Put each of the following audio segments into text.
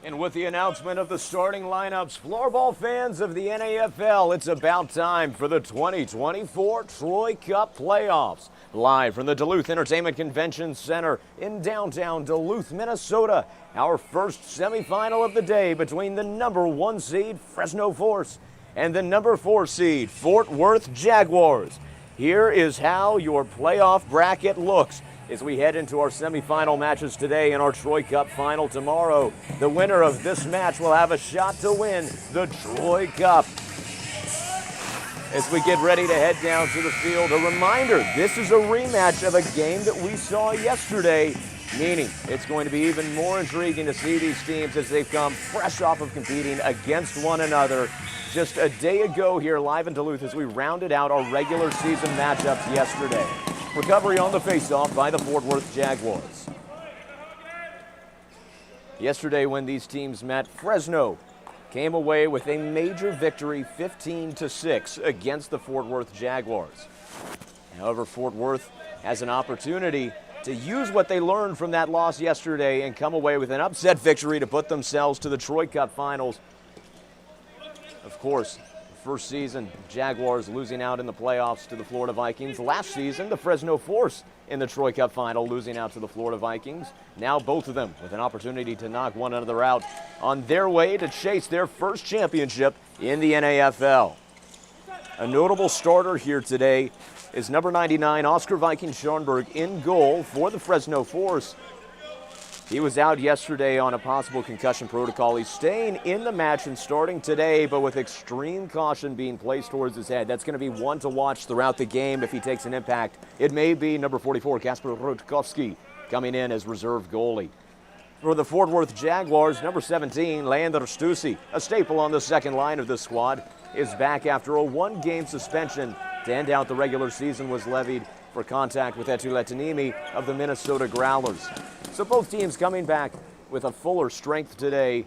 And with the announcement of the starting lineups, floorball fans of the NAFL, it's about time for the 2024 Troy Cup playoffs. Live from the Duluth Entertainment Convention Center in downtown Duluth, Minnesota, our first semifinal of the day between the number 1 seed Fresno Force and the number 4 seed Fort Worth Jaguars. Here is how your playoff bracket looks as we head into our semifinal matches today and our Troy Cup final tomorrow. The winner of this match will have a shot to win the Troy Cup. As we get ready to head down to the field, a reminder, this is a rematch of a game that we saw yesterday, meaning it's going to be even more intriguing to see these teams as they've come fresh off of competing against one another just a day ago here live in Duluth as we rounded out our regular season matchups yesterday. Recovery on the faceoff by the Fort Worth Jaguars. Yesterday when these teams met, Fresno came away with a major victory 15-6 against the Fort Worth Jaguars. However, Fort Worth has an opportunity to use what they learned from that loss yesterday and come away with an upset victory to put themselves to the Troy Cup finals. Of course, first season, Jaguars losing out in the playoffs to the Florida Vikings. Last season, the Fresno Force in the Troy Cup final losing out to the Florida Vikings. Now both of them with an opportunity to knock one another out on their way to chase their first championship in the NAFL. A notable starter here today is number 99, Oscar Viking Scharnberg, in goal for the Fresno Force. He was out yesterday on a possible concussion protocol. He's staying in the match and starting today, but with extreme caution being placed towards his head. That's going to be one to watch throughout the game if he takes an impact. It may be number 44, Kasper Rutkowski, coming in as reserve goalie. For the Fort Worth Jaguars, number 17, Leander Stussy, a staple on the second line of the squad, is back after a one-game suspension to end out the regular season was levied for contact with Etu Letanimi of the Minnesota Growlers. So both teams coming back with a fuller strength today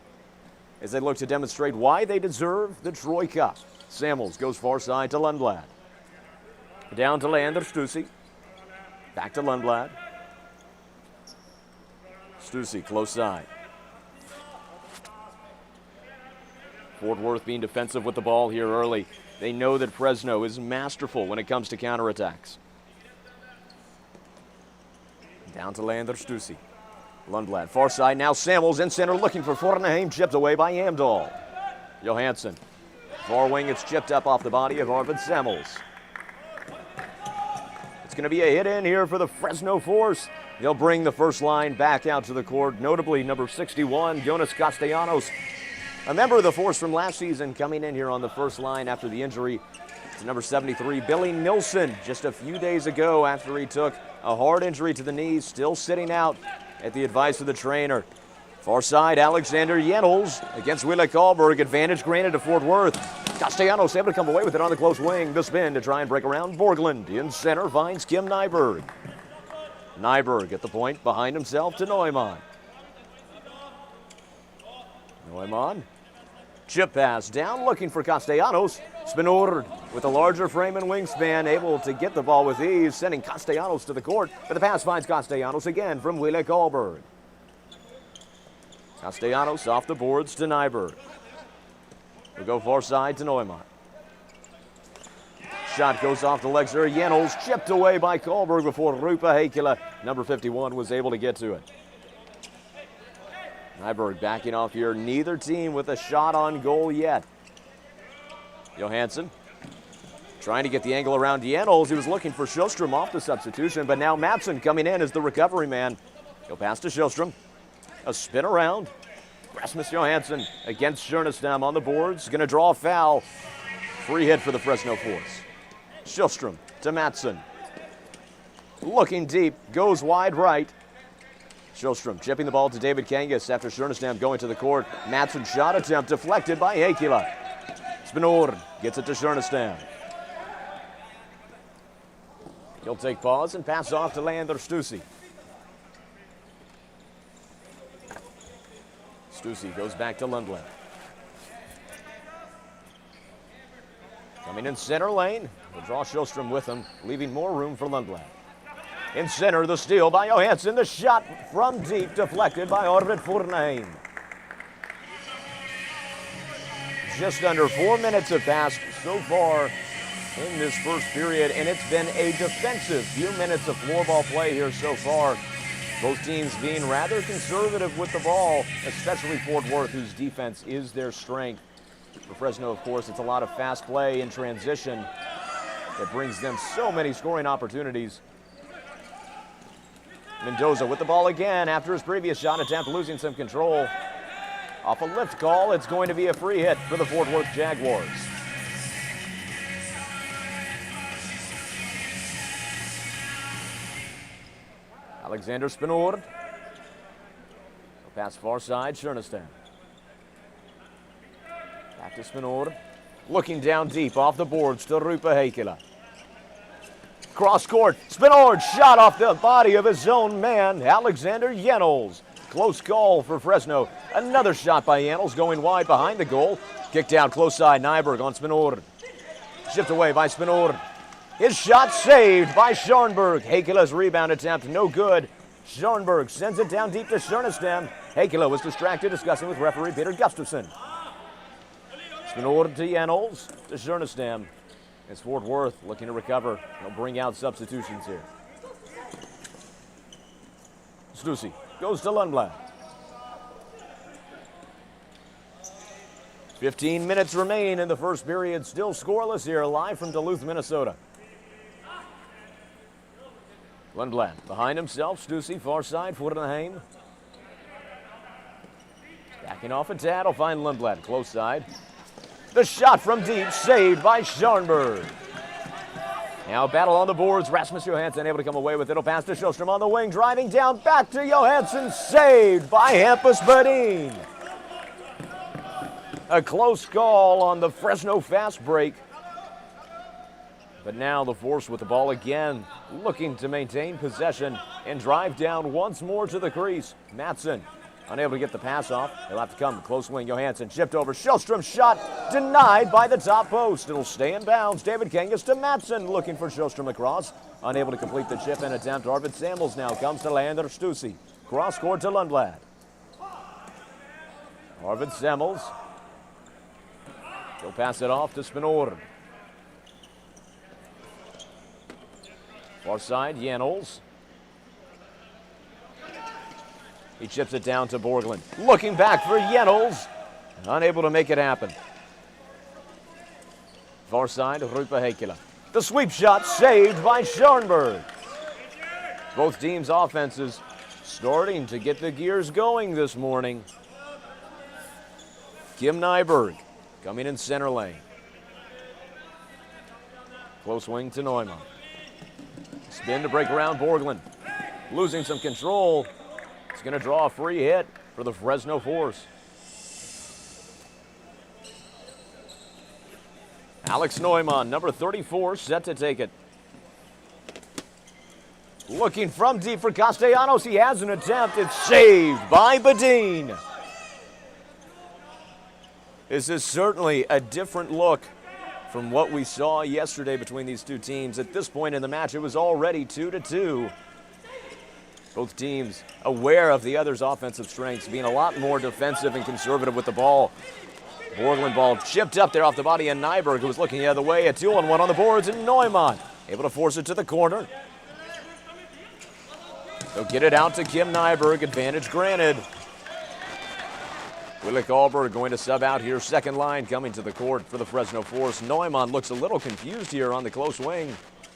as they look to demonstrate why they deserve the Troy Cup. Samuels goes far side to Lundblad. Down to Leander Stussy. Back to Lundblad. Stussy close side. Fort Worth being defensive with the ball here early. They know that Fresno is masterful when it comes to counterattacks. Down to Leander Stussy. Lundblad, far side, now Samuels in center, looking for Fornheim, chipped away by Amdahl. Johansson, far wing, it's chipped up off the body of Arvid Samuels. It's going to be a hit in here for the Fresno Force. They'll bring the first line back out to the court, notably number 61, Jonas Castellanos, a member of the Force from last season, coming in here on the first line after the injury to number 73, Billy Nilsson, just a few days ago after he took a hard injury to the knees, still sitting out at the advice of the trainer. Far side, Alexander Jennels against Wille Karlberg. Advantage granted to Fort Worth. Castellanos able to come away with it on the close wing. The spin to try and break around Borgland. In center finds Kim Nyberg. Nyberg at the point, behind himself to Neumann. Neumann. Chip pass down, looking for Castellanos. Spinord with a larger frame and wingspan, able to get the ball with ease, sending Castellanos to the court. But the pass finds Castellanos again from Wille Karlberg. Castellanos off the boards to Nyberg. We'll go far side to Neumann. Shot goes off the legs there. Jennels chipped away by Karlberg before Rupa Heikkila, number 51, was able to get to it. Nyberg backing off here. Neither team with a shot on goal yet. Johansson trying to get the angle around Jennels. He was looking for Sjostrom off the substitution, but now Matson coming in as the recovery man. He'll pass to Sjostrom. A spin around. Rasmus Johansson against Schernestam on the boards. Going to draw a foul. Free hit for the Fresno Force. Sjostrom to Matson. Looking deep. Goes wide right. Sjostrom chipping the ball to David Kangas after Schernestam going to the court. Matson shot attempt deflected by Heikkila. Spinord gets it to Schernestam. He'll take pause and pass off to Leander Stussy. Stussy goes back to Lundblad. Coming in center lane. Will draw Sjostrom with him, leaving more room for Lundblad. In center, the steal by Johansson. The shot from deep deflected by Arvid Fornheim. just under 4 minutes have passed so far in this first period, and it's been a defensive few minutes of floorball play here so far. Both teams being rather conservative with the ball, especially Fort Worth, whose defense is their strength. For Fresno, of course, it's a lot of fast play in transition that brings them so many scoring opportunities. Mendoza with the ball again after his previous shot attempt, losing some control. Off a lift call, it's going to be a free hit for the Fort Worth Jaguars. Alexander Spinord. Pass far side, Chernistan. Back to Spinord. Looking down deep off the boards to Rupa Heikkilä. Cross court, Spinord shot off the body of his own man, Alexander Jennels. Close call for Fresno. Another shot by Jennels going wide behind the goal. Kicked out close side, Nyberg on Spinord. Shipped away by Spinord. His shot saved by Schoenberg. Heikkilä's rebound attempt, no good. Schoenberg sends it down deep to Chernistan. Heikkilä was distracted discussing with referee Peter Gustafsson. Spinord to Jennels to Chernistan. It's Fort Worth looking to recover. They'll bring out substitutions here. Stussy goes to Lundblad. 15 minutes remain in the first period. Still scoreless here, live from Duluth, Minnesota. Lundblad behind himself. Stussy far side, Fortenheim. Backing off a tad, will find Lundblad close side. The shot from deep, saved by Schoenberg. Now battle on the boards. Rasmus Johansson able to come away with it. It'll pass to Sjöström on the wing, driving down, back to Johansson, saved by Hampus Badin. A close call on the Fresno fast break. But now the Force with the ball again, looking to maintain possession and drive down once more to the crease. Mattsson unable to get the pass off. He'll have to come close wing. Johansson chipped over. Sjöström shot denied by the top post. It'll stay in bounds. David Kangas to Mattsson, looking for Sjöström across. Unable to complete the chip and attempt. Arvid Samuels now comes to Leander Stussy. Cross court to Lundblad. Arvid Samuels. He'll pass it off to Spinord. Far side, Jennels. He chips it down to Borglund. Looking back for Jennels. Unable to make it happen. Far side, Rupa Heikkilä. The sweep shot saved by Schoenberg. Both teams' offenses starting to get the gears going this morning. Kim Nyberg coming in center lane. Close wing to Neumann. Spin to break around Borglund. Losing some control. It's going to draw a free hit for the Fresno Force. Alex Neumann, number 34, set to take it. Looking from deep for Castellanos. He has an attempt. It's saved by Badin. This is certainly a different look from what we saw yesterday between these two teams. At this point in the match, it was already 2-2. Both teams aware of the other's offensive strengths, being a lot more defensive and conservative with the ball. Borglund ball chipped up there off the body of Nyberg, who was looking the other way. A 2-on-1 on the boards, and Neumann able to force it to the corner. They'll get it out to Kim Nyberg. Advantage granted. Willik Ahlberg going to sub out here. Second line coming to the court for the Fresno Force. Neumann looks a little confused here on the close wing.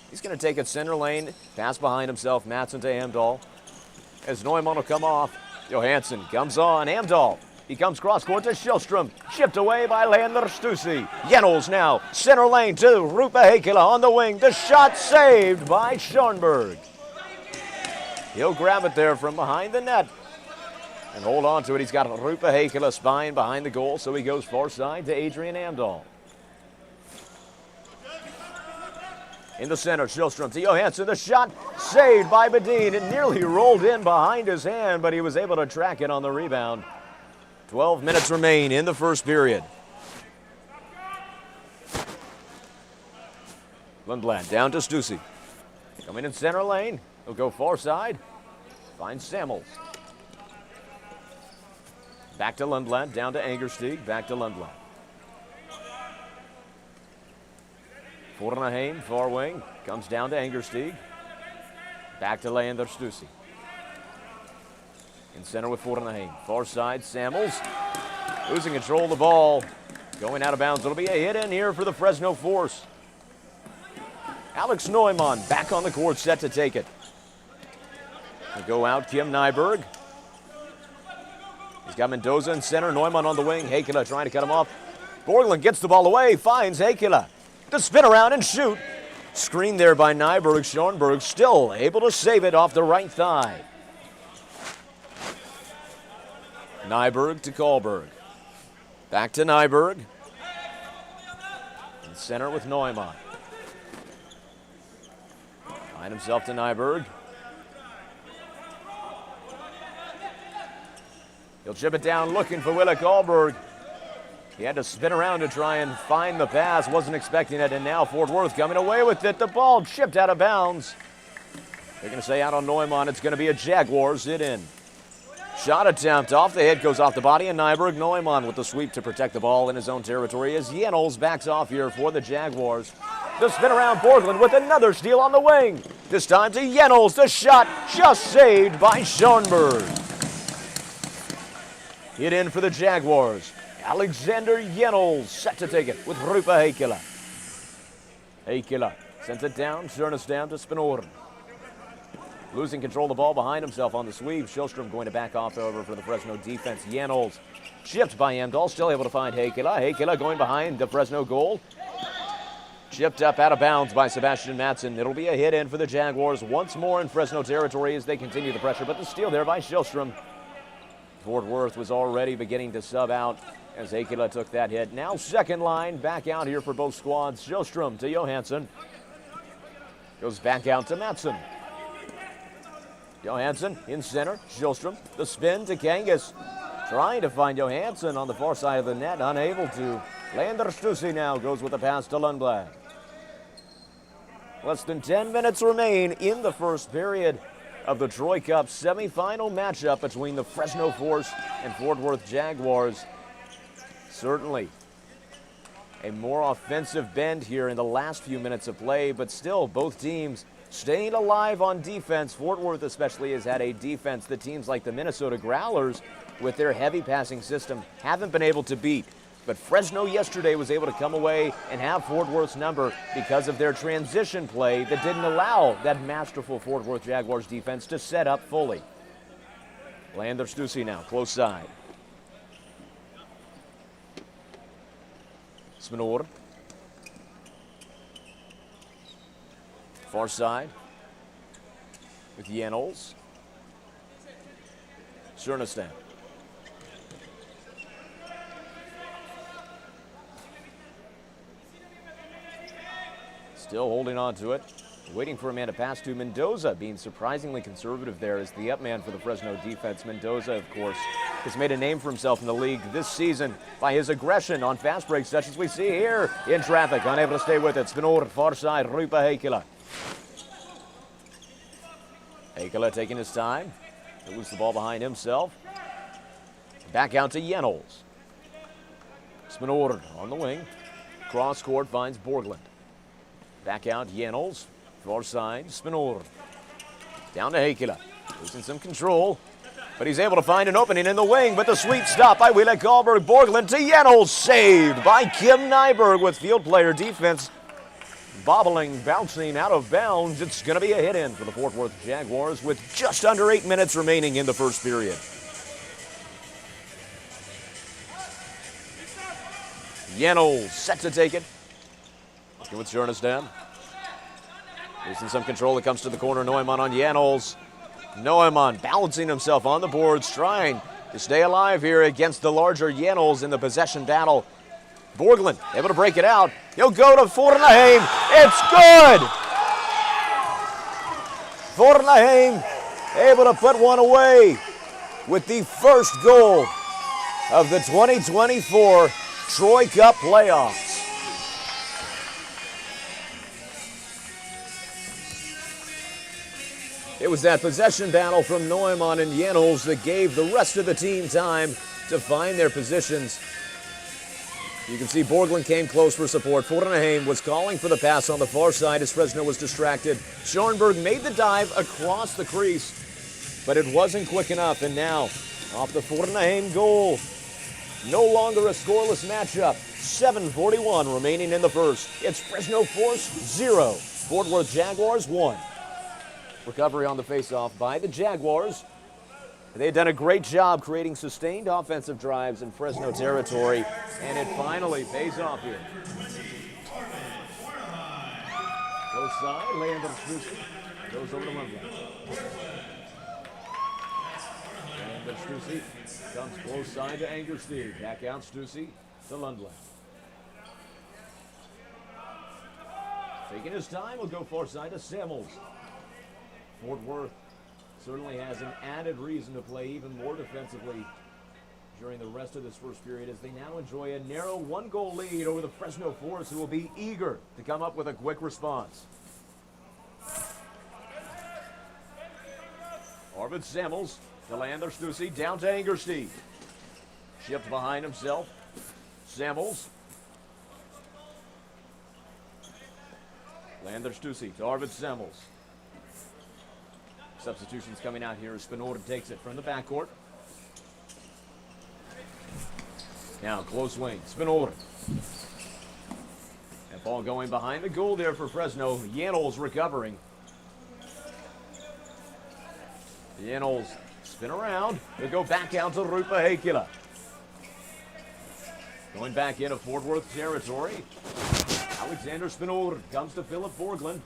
He's going to take it center lane. Pass behind himself. Mattsson to Amdahl. As Neumann will come off. Johansson comes on. Amdahl. He comes cross court to Sjöström. Chipped away by Leander Stussy. Jennels now. Center lane to Rupa Heikkilä on the wing. The shot saved by Schoenberg. He'll grab it there from behind the net and hold on to it. He's got Rupa Heikkilä spine behind the goal, so he goes far side to Adrian Amdahl. In the center, Sjöström to Johansson. The shot saved by Badin. It nearly rolled in behind his hand, but he was able to track it on the rebound. 12 minutes remain in the first period. Lundblad down to Stussy. Coming in center lane. He'll go far side. Finds Samuels. Back to Lundblad. Down to Angersteig. Back to Lundblad. Fornaheim, far wing, comes down to Angersteig. Back to Leander Stussy. In center with Fornaheim. Far side, Samuels. Losing control of the ball. Going out of bounds. It'll be a hit in here for the Fresno Force. Alex Neumann back on the court, set to take it. They go out, Kim Nyberg. He's got Mendoza in center, Neumann on the wing. Heikkila trying to cut him off. Borglund gets the ball away, finds Heikkila. To spin around and shoot. Screened there by Nyberg. Schoenberg still able to save it off the right thigh. Nyberg to Kahlberg. Back to Nyberg. In center with Neumann. Find himself to Nyberg. He'll chip it down looking for Wille Kahlberg. He had to spin around to try and find the pass. Wasn't expecting it, and now Fort Worth coming away with it. The ball chipped out of bounds. They're going to say out on Neumann. It's going to be a Jaguars hit in. Shot attempt off the hit, goes off the body, and Nyberg. Neumann with the sweep to protect the ball in his own territory as Jennels backs off here for the Jaguars. The spin around, Borglund with another steal on the wing. This time to Jennels. The shot just saved by Schoenberg. Hit in for the Jaguars. Alexander Jennels set to take it with Rupa Heikkila. Heikkila sends it down, Schernestam to Spinoren. Losing control of the ball behind himself on the sweep. Shellstrom going to back off over for the Fresno defense. Jennels chipped by Emdahl, still able to find Heikkila. Heikkila going behind the Fresno goal. Chipped up out of bounds by Sebastian Matson. It'll be a hit in for the Jaguars once more in Fresno territory as they continue the pressure, but the steal there by Shellstrom. Fort Worth was already beginning to sub out as Heikkila took that hit. Now second line back out here for both squads. Shellstrom to Johansson. Goes back out to Matson. Johansson in center. Shellstrom. The spin to Kangas. Trying to find Johansson on the far side of the net. Unable to. Leander Stussy now goes with the pass to Lundblad. Less than 10 minutes remain in the first period of the Troy Cup semifinal matchup between the Fresno Force and Fort Worth Jaguars. Certainly a more offensive bend here in the last few minutes of play, but still both teams staying alive on defense. Fort Worth especially has had a defense that teams like the Minnesota Growlers with their heavy passing system haven't been able to beat. But Fresno yesterday was able to come away and have Fort Worth's number because of their transition play that didn't allow that masterful Fort Worth Jaguars defense to set up fully. Leander Stussy now, close side. Spinoren. Far side with Jennels. Schernestam. Still holding on to it. Waiting for a man to pass to Mendoza, being surprisingly conservative there as the up man for the Fresno defense. Mendoza, of course, has made a name for himself in the league this season by his aggression on fast breaks, such as we see here in traffic. Unable to stay with it. Spinoren, far side, Rupa Heikkila. Heikkila taking his time. He'll lose the ball behind himself. Back out to Jennels. Spinoren on the wing. Cross court finds Borglund. Back out, Jennels. Far side, Spinoren. Down to Heikkila. Losing some control, but he's able to find an opening in the wing, but the sweet stop by Wille Kahlberg. Borglund to Jennels. Saved by Kim Nyberg with field player defense. Bobbling, bouncing out of bounds. It's going to be a hit in for the Fort Worth Jaguars with just under 8 minutes remaining in the first period. Jennels set to take it. Looking with Schernestam. Losing some control. It comes to the corner. Neumann on Jennels. Neumann balancing himself on the boards, trying to stay alive here against the larger Jennels in the possession battle. Borglund able to break it out. He'll go to Fornaheim. It's good! Fornaheim able to put one away with the first goal of the 2024 Troy Cup playoffs. It was that possession battle from Neumann and Jennels that gave the rest of the team time to find their positions. You can see Borglund came close for support. Fortenheim was calling for the pass on the far side as Fresno was distracted. Schoenberg made the dive across the crease, but it wasn't quick enough. And now, off the Fortenheim goal, no longer a scoreless matchup. 7:41 remaining in the first. It's Fresno Force 0, Fort Worth Jaguars 1. Recovery on the faceoff by the Jaguars. They've done a great job creating sustained offensive drives in Fresno territory, and it finally pays off here. Goes side, Leander Strusi goes over to Lundgren. Leander Strusi comes close side to Angerstein. Back out Strusi to Lundgren. Taking his time, will go far side to Samuels. Fort Worth certainly has an added reason to play even more defensively during the rest of this first period as they now enjoy a narrow one-goal lead over the Fresno Force, who will be eager to come up with a quick response. Arvid Samuels to Leander Strusi, down to Angerstein. Shipped behind himself. Samuels. Leander Strusi to Arvid Samuels. Substitutions coming out here as Spinoza takes it from the backcourt. Now close wing, Spinoza. That ball going behind the goal there for Fresno. Janols recovering. Janols spin around. They go back out to Rupa Heikkila. Going back into Fort Worth territory. Alexander Spinoza comes to Philip Borglund.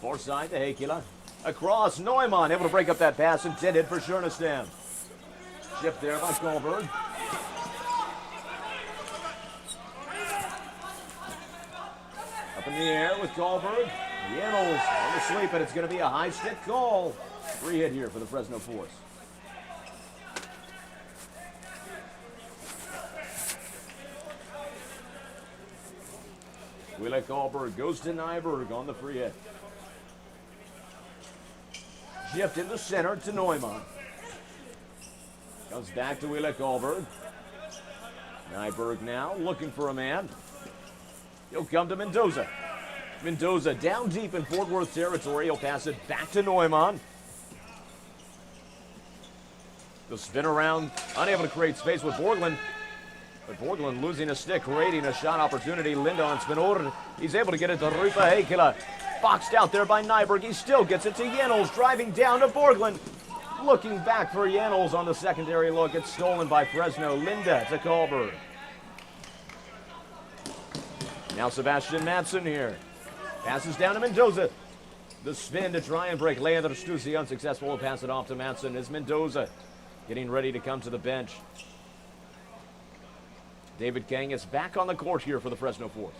Far side to Heikkila. Across, Neumann able to break up that pass intended for Schernestam. Shipped there by Kohlberg. Up in the air with Kohlberg. Janols asleep, and it's going to be a high stick call. Free hit here for the Fresno Force. Wille Kohlberg goes to Nyberg on the free hit. Shift in the center to Neumann. Comes back to Wille Kohlberg. Nyberg now looking for a man. He'll come to Mendoza. Mendoza down deep in Fort Worth territory. He'll pass it back to Neumann. He'll spin around, unable to create space with Borglund. But Borglund losing a stick, creating a shot opportunity. Linda on Spinoza. He's able to get it to Rupa Heikkila. Boxed out there by Nyberg. He still gets it to Janols, driving down to Borglund. Looking back for Janols on the secondary look. It's stolen by Fresno. Linda to Kohlberg. Now Sebastian Matson here. Passes down to Mendoza. The spin to try and break. Leander Strusi unsuccessful. Will pass it off to Matson as Mendoza getting ready to come to the bench. David Kang is back on the court here for the Fresno Force.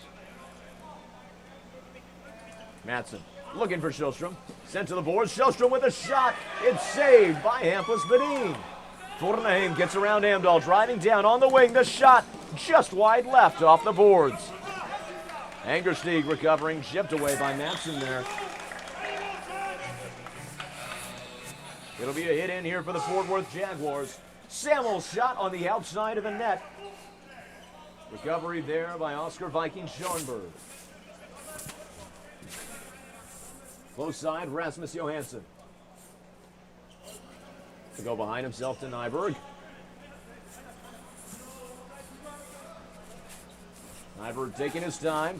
Matson looking for Shellstrom. Sent to the boards. Shellstrom with a shot. It's saved by Hampus Bedin. Fortenheim gets around Amdahl, driving down on the wing. The shot just wide left off the boards. Angerstein recovering, shipped away by Matson there. It'll be a hit in here for the Fort Worth Jaguars. Samuel's shot on the outside of the net. Recovery there by Oscar Viking Schoenberg. Close side, Rasmus Johansson. To go behind himself to Nyberg. Nyberg taking his time.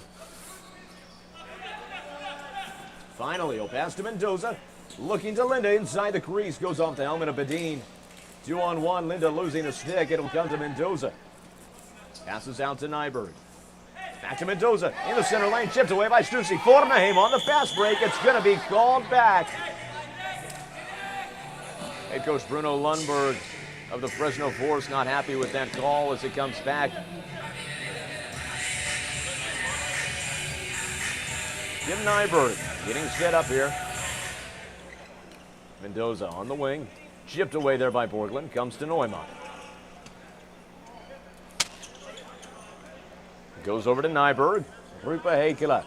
Finally, he'll pass to Mendoza. Looking to Linda inside the crease. Goes off the helmet of Bedin. 2-on-1, Linda losing a stick. It'll come to Mendoza. Passes out to Nyberg. Back to Mendoza. In the center lane. Chipped away by Strusi. Fortenheim on the fast break. It's going to be called back. Head coach Bruno Lundberg of the Fresno Force not happy with that call as it comes back. Jim Nyberg getting set up here. Mendoza on the wing. Chipped away there by Borglund. Comes to Neumann. Goes over to Nyberg. Rupa Heikkila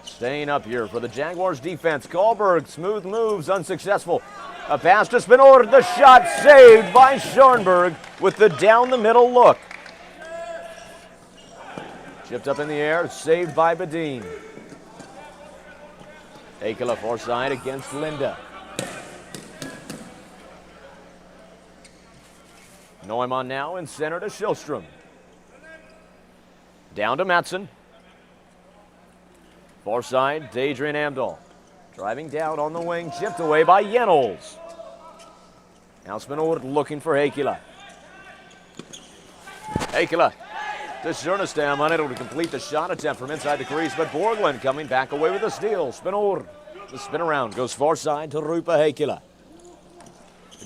staying up here for the Jaguars defense. Kohlberg, smooth moves, unsuccessful. A pass to Spinoza. The shot saved by Schoenberg with the down the middle look. Chipped up in the air, saved by Badin. Akela far side against Linda. Neumann now in center to Schillstrom. Down to Matson. Far side to Adrian Amdahl. Driving down on the wing, chipped away by Jennels. Now Spinord looking for Akela. Akela to Schernestam, unable to complete the shot attempt from inside the crease, but Borglund coming back away with a steal. Spinord, the spin around, goes far side to Rupa Akela.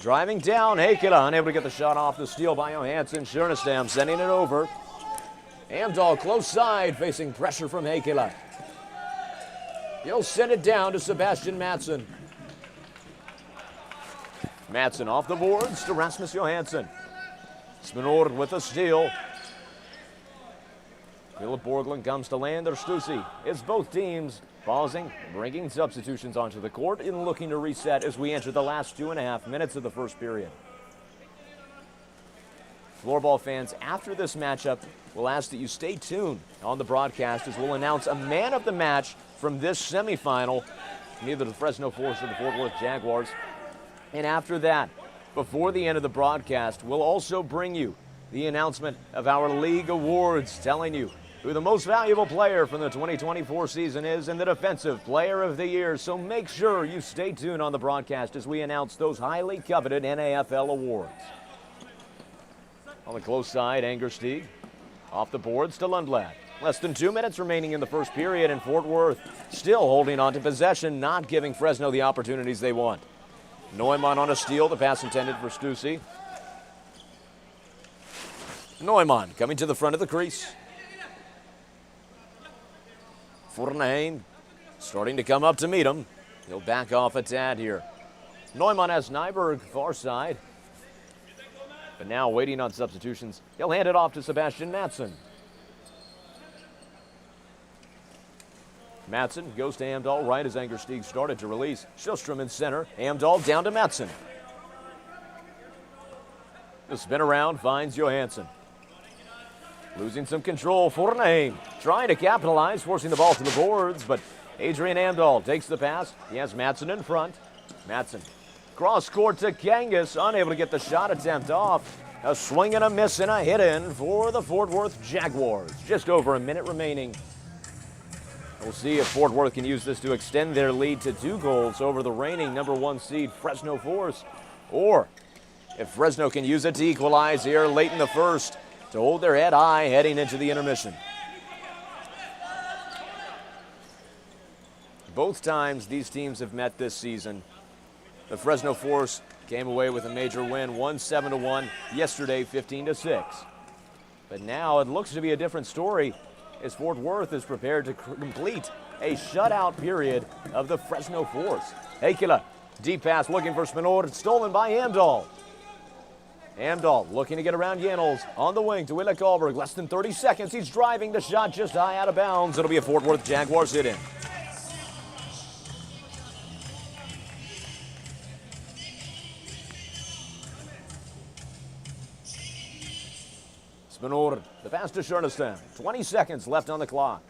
Driving down, Akela unable to get the shot off the steal by Johansson. Schernestam sending it over. Amdahl close side, facing pressure from Akela. He'll send it down to Sebastian Matson. Matson off the boards to Rasmus Johansson. Spinord with a steal. Philip Borglund comes to land or Stussy. It's both teams pausing, bringing substitutions onto the court and looking to reset as we enter the last 2.5 minutes of the first period. Floorball fans, after this matchup, we'll ask that you stay tuned on the broadcast as we'll announce a man of the match from this semifinal, either the Fresno Force or the Fort Worth Jaguars. And after that, before the end of the broadcast, we'll also bring you the announcement of our league awards, telling you who the most valuable player from the 2024 season is and the defensive player of the year. So make sure you stay tuned on the broadcast as we announce those highly coveted NAFL awards. On the close side, Angersteig off the boards to Lundblad. Less than 2 minutes remaining in the first period, and Fort Worth still holding on to possession, not giving Fresno the opportunities they want. Neumann on a steal, the pass intended for Stussy. Neumann coming to the front of the crease. Fornheim starting to come up to meet him. He'll back off a tad here. Neumann has Nyberg far side. But now waiting on substitutions. He'll hand it off to Sebastian Matson. Matson goes to Amdahl right as Angersteig started to release. Schillstrom in center. Amdahl down to Matson. The spin around finds Johansson. Losing some control. Fornheim trying to capitalize, forcing the ball to the boards, but Adrian Amdahl takes the pass. He has Matson in front. Matson cross court to Kangas, unable to get the shot attempt off. A swing and a miss and a hit in for the Fort Worth Jaguars. Just over a minute remaining. We'll see if Fort Worth can use this to extend their lead to 2 goals over the reigning #1 seed Fresno Force, or if Fresno can use it to equalize here late in the first to hold their head high heading into the intermission. Both times these teams have met this season, the Fresno Force came away with a major win, won 7-1, yesterday 15-6. But now it looks to be a different story as Fort Worth is prepared to complete a shutout period of the Fresno Force. Akela, deep pass looking for Spinord, stolen by Amdahl. Amdahl looking to get around Jennels on the wing to Wille Karlberg. Less than 30 seconds. He's driving the shot just high out of bounds. It'll be a Fort Worth Jaguars hit-in. Spinord, the pass to Schernestam. 20 seconds left on the clock.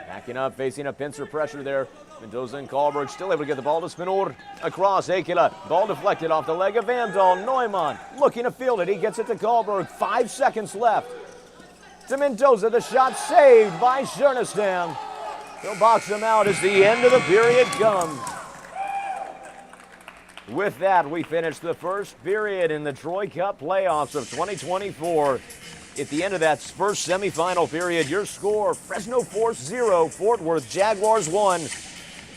Backing up, facing a pincer pressure there. Mendoza and Karlberg still able to get the ball to Spinord. Across, Akela. Ball deflected off the leg of Amdahl. Neumann looking to field it. He gets it to Karlberg. 5 seconds left. To Mendoza, the shot saved by Schernestam. He'll box him out as the end of the period comes. With that, we finish the first period in the Troy Cup playoffs of 2024. At the end of that first semifinal period, your score, Fresno Force 0, Fort Worth Jaguars 1.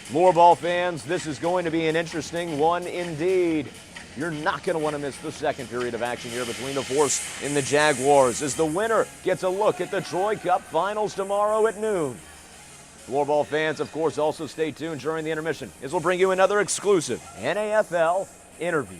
Floorball fans, this is going to be an interesting one indeed. You're not going to want to miss the second period of action here between the Force and the Jaguars as the winner gets a look at the Troy Cup finals tomorrow at noon. Floorball fans, of course, also stay tuned during the intermission as we'll bring you another exclusive NAFL interview.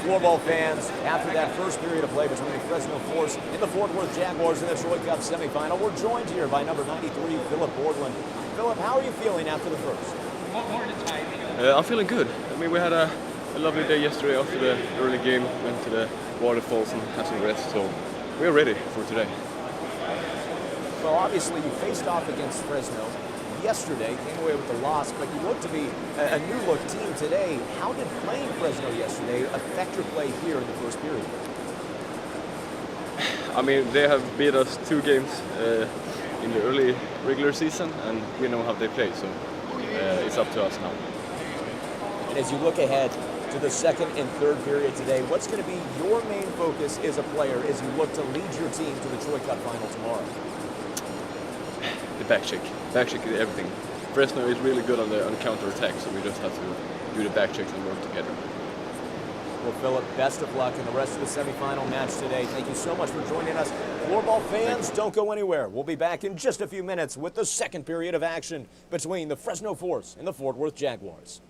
Floorball fans, after that first period of play between the Fresno Force and the Fort Worth Jaguars in the Troy Cup semifinal, we're joined here by number 93, Philip Borland. Philip, how are you feeling after the first? I'm feeling good. I mean, we had a lovely day yesterday after the early game. Went to the waterfalls and had some rest, so we're ready for today. Well, obviously you faced off against Fresno yesterday, came away with the loss, but you look to be a new-look team today. How did playing Fresno yesterday affect your play here in the first period? I mean, they have beat us 2 games in the early regular season, and we know how they play, so it's up to us now. And as you look ahead to the second and third period today, what's going to be your main focus as a player as you look to lead your team to the Troy Cup final tomorrow? The back check. Back check is everything. Fresno is really good on the counter-attack, so we just have to do the back checks and work together. Well, Philip, best of luck in the rest of the semifinal match today. Thank you so much for joining us. Floorball fans, don't go anywhere. We'll be back in just a few minutes with the second period of action between the Fresno Force and the Fort Worth Jaguars.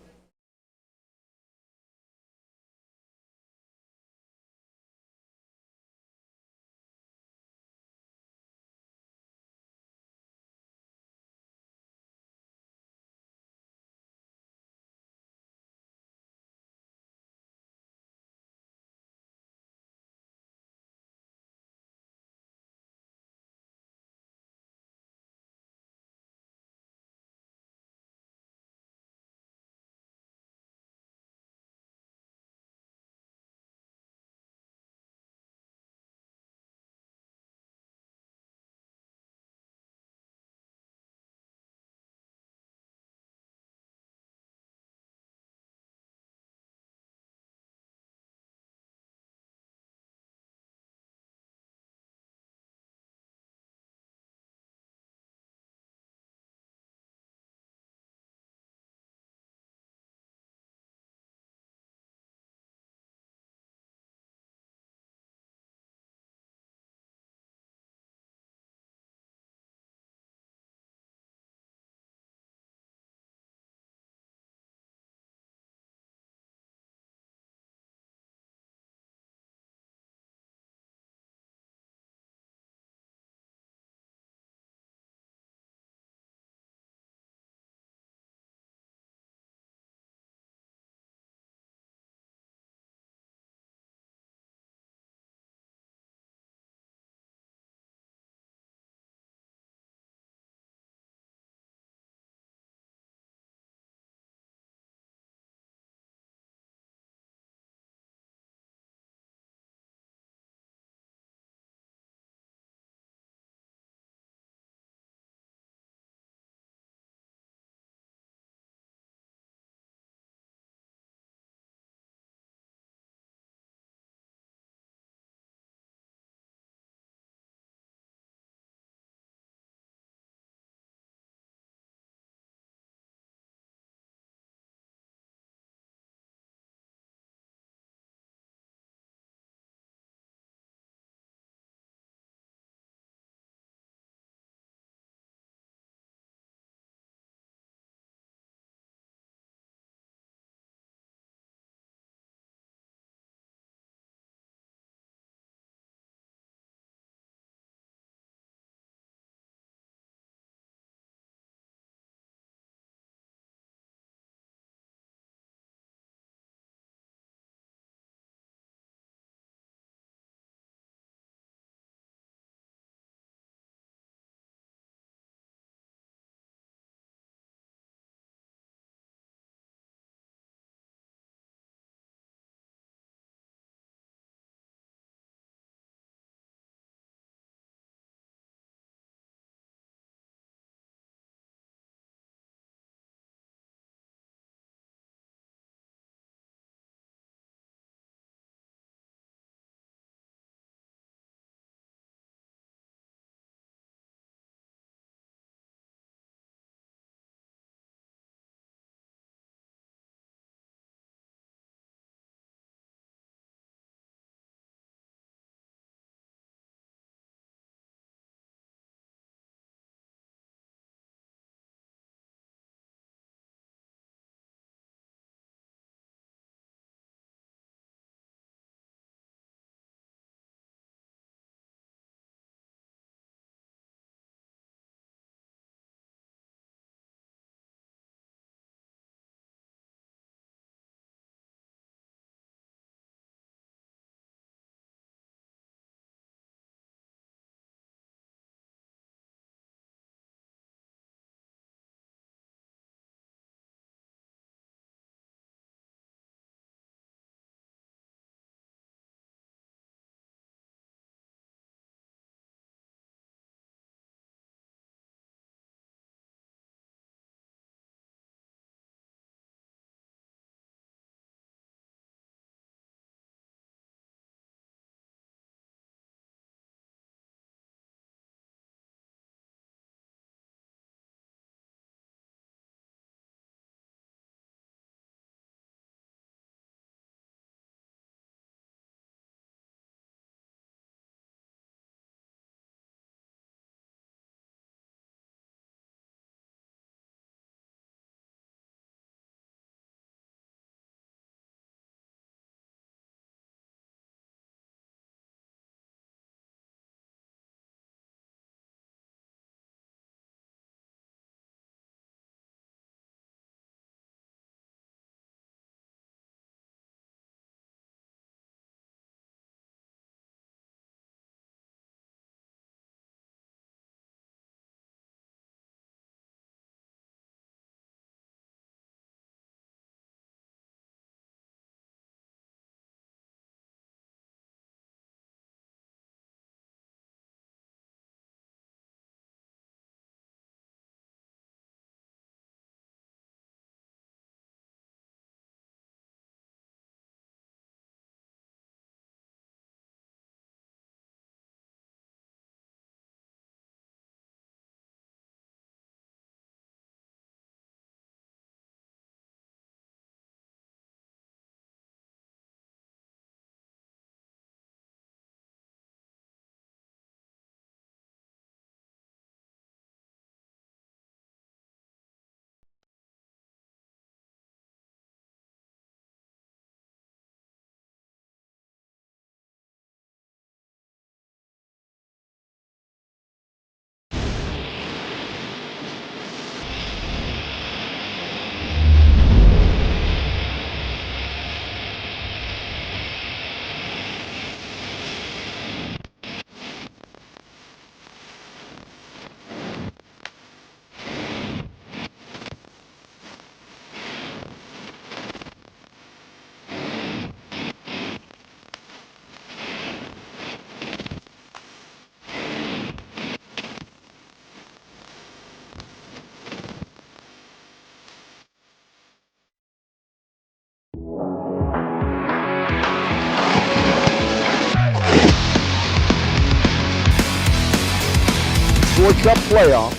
Troy Cup playoffs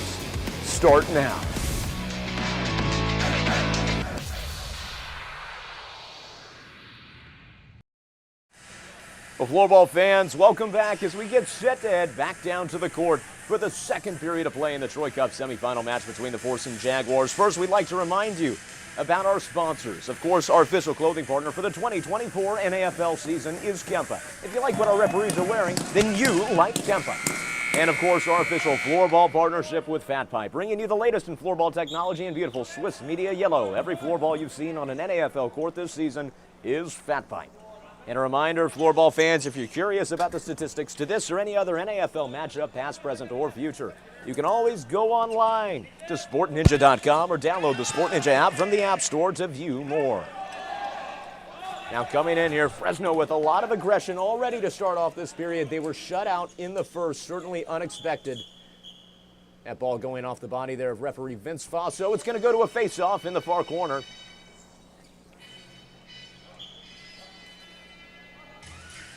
start now. Well, Floorball fans, welcome back as we get set to head back down to the court for the second period of play in the Troy Cup semifinal match between the Force and Jaguars. First, we'd like to remind you about our sponsors. Of course, our official clothing partner for the 2024 NAFL season is Kempa. If you like what our referees are wearing, then you like Kempa. And of course, our official floorball partnership with Fat Pipe, bringing you the latest in floorball technology in beautiful Swiss media yellow. Every floorball you've seen on an NAFL court this season is Fat Pipe. And a reminder, floorball fans, if you're curious about the statistics to this or any other NAFL matchup, past, present, or future, you can always go online to sportninja.com or download the Sport Ninja app from the App Store to view more. Now coming in here, Fresno with a lot of aggression already to start off this period. They were shut out in the first, certainly unexpected. That ball going off the body there of referee Vince Faso. It's going to go to a face-off in the far corner.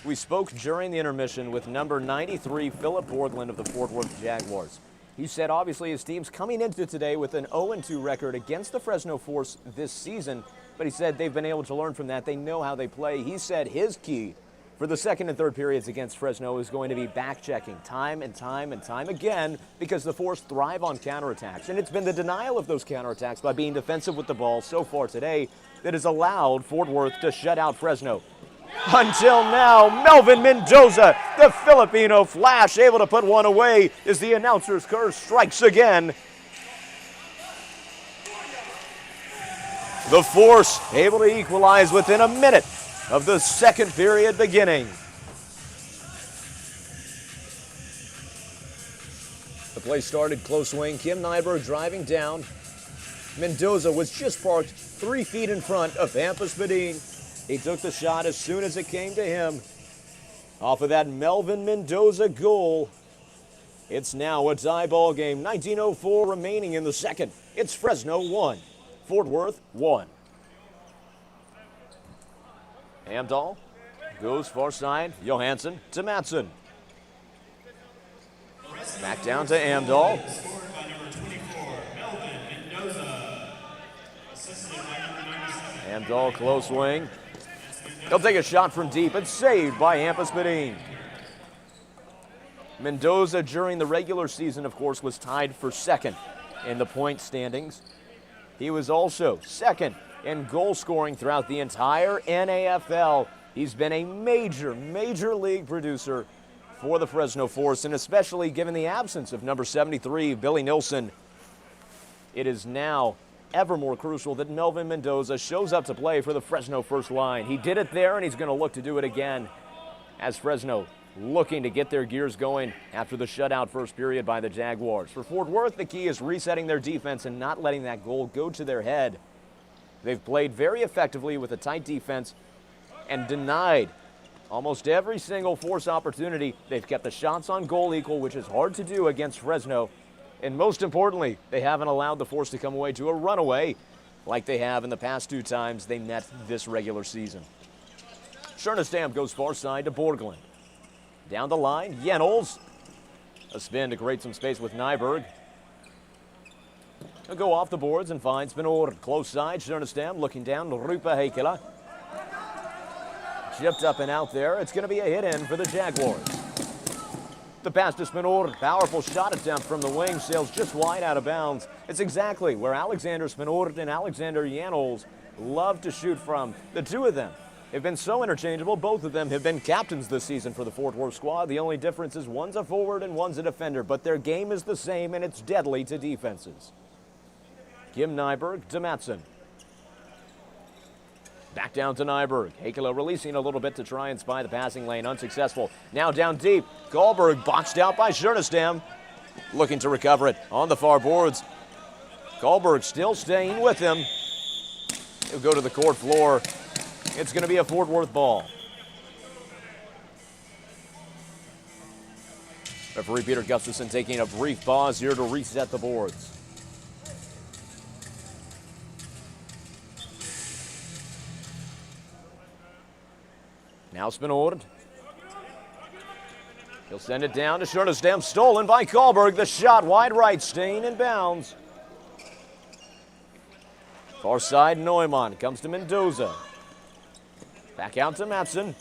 We spoke during the intermission with number 93, Philip Borgland of the Fort Worth Jaguars. He said obviously his team's coming into today with an 0-2 record against the Fresno Force this season, but he said they've been able to learn from that. They know how they play. He said his key for the second and third periods against Fresno is going to be back-checking time and time and time again because the Force thrive on counterattacks. And it's been the denial of those counterattacks by being defensive with the ball so far today that has allowed Fort Worth to shut out Fresno. Until now, Melvin Mendoza, the Filipino Flash, able to put one away as the announcer's curse strikes again. The Force able to equalize within a minute of the second period beginning. The play started close wing. Kim Nyberg driving down. Mendoza was just parked 3 feet in front of Hampus Bedin. He took the shot as soon as it came to him. Off of that Melvin Mendoza goal, it's now a tie ball game. 19:04 remaining in the second. It's Fresno 1, Fort Worth 1. Amdahl goes far side. Johansson to Matson. Back down to Amdahl. Amdahl close wing. He'll take a shot from deep. It's saved by Hampus Bedin. Mendoza, during the regular season, of course, was tied for second in the point standings. He was also second in goal scoring throughout the entire NAFL. He's been a major league producer for the Fresno Force, and especially given the absence of number 73, Billy Nilsson, it is now ever more crucial that Melvin Mendoza shows up to play for the Fresno first line. He did it there, and he's going to look to do it again as Fresno looking to get their gears going after the shutout first period by the Jaguars. For Fort Worth, the key is resetting their defense and not letting that goal go to their head. They've played very effectively with a tight defense and denied almost every single Force opportunity. They've kept the shots on goal equal, which is hard to do against Fresno. And most importantly, they haven't allowed the Force to come away to a runaway like they have in the past 2 times they met this regular season. Chernestam goes far side to Borgland. Down the line, Jennels. A spin to create some space with Nyberg. He'll go off the boards and find Spinord. Close side, Chernestam looking down to Rupa Heikkila. Chipped up and out there. It's going to be a hit in for the Jaguars. The pass to Spinord, powerful shot attempt from the wing, sails just wide out of bounds. It's exactly where Alexander Spinord and Alexander Jannels love to shoot from. The two of them have been so interchangeable. Both of them have been captains this season for the Fort Worth squad. The only difference is one's a forward and one's a defender, but their game is the same, and it's deadly to defenses. Kim Nyberg to Matson. Back down to Nyberg. Heikkila releasing a little bit to try and spy the passing lane. Unsuccessful. Now down deep. Goldberg boxed out by Chernestam. Looking to recover it on the far boards. Goldberg still staying with him. He'll go to the court floor. It's going to be a Fort Worth ball. Referee Peter Gustafson taking a brief pause here to reset the boards. Now Spinord. He'll send it down to Schernestam, stolen by Kahlberg. The shot wide right, staying in bounds. Far side, Neumann comes to Mendoza. Back out to Matson.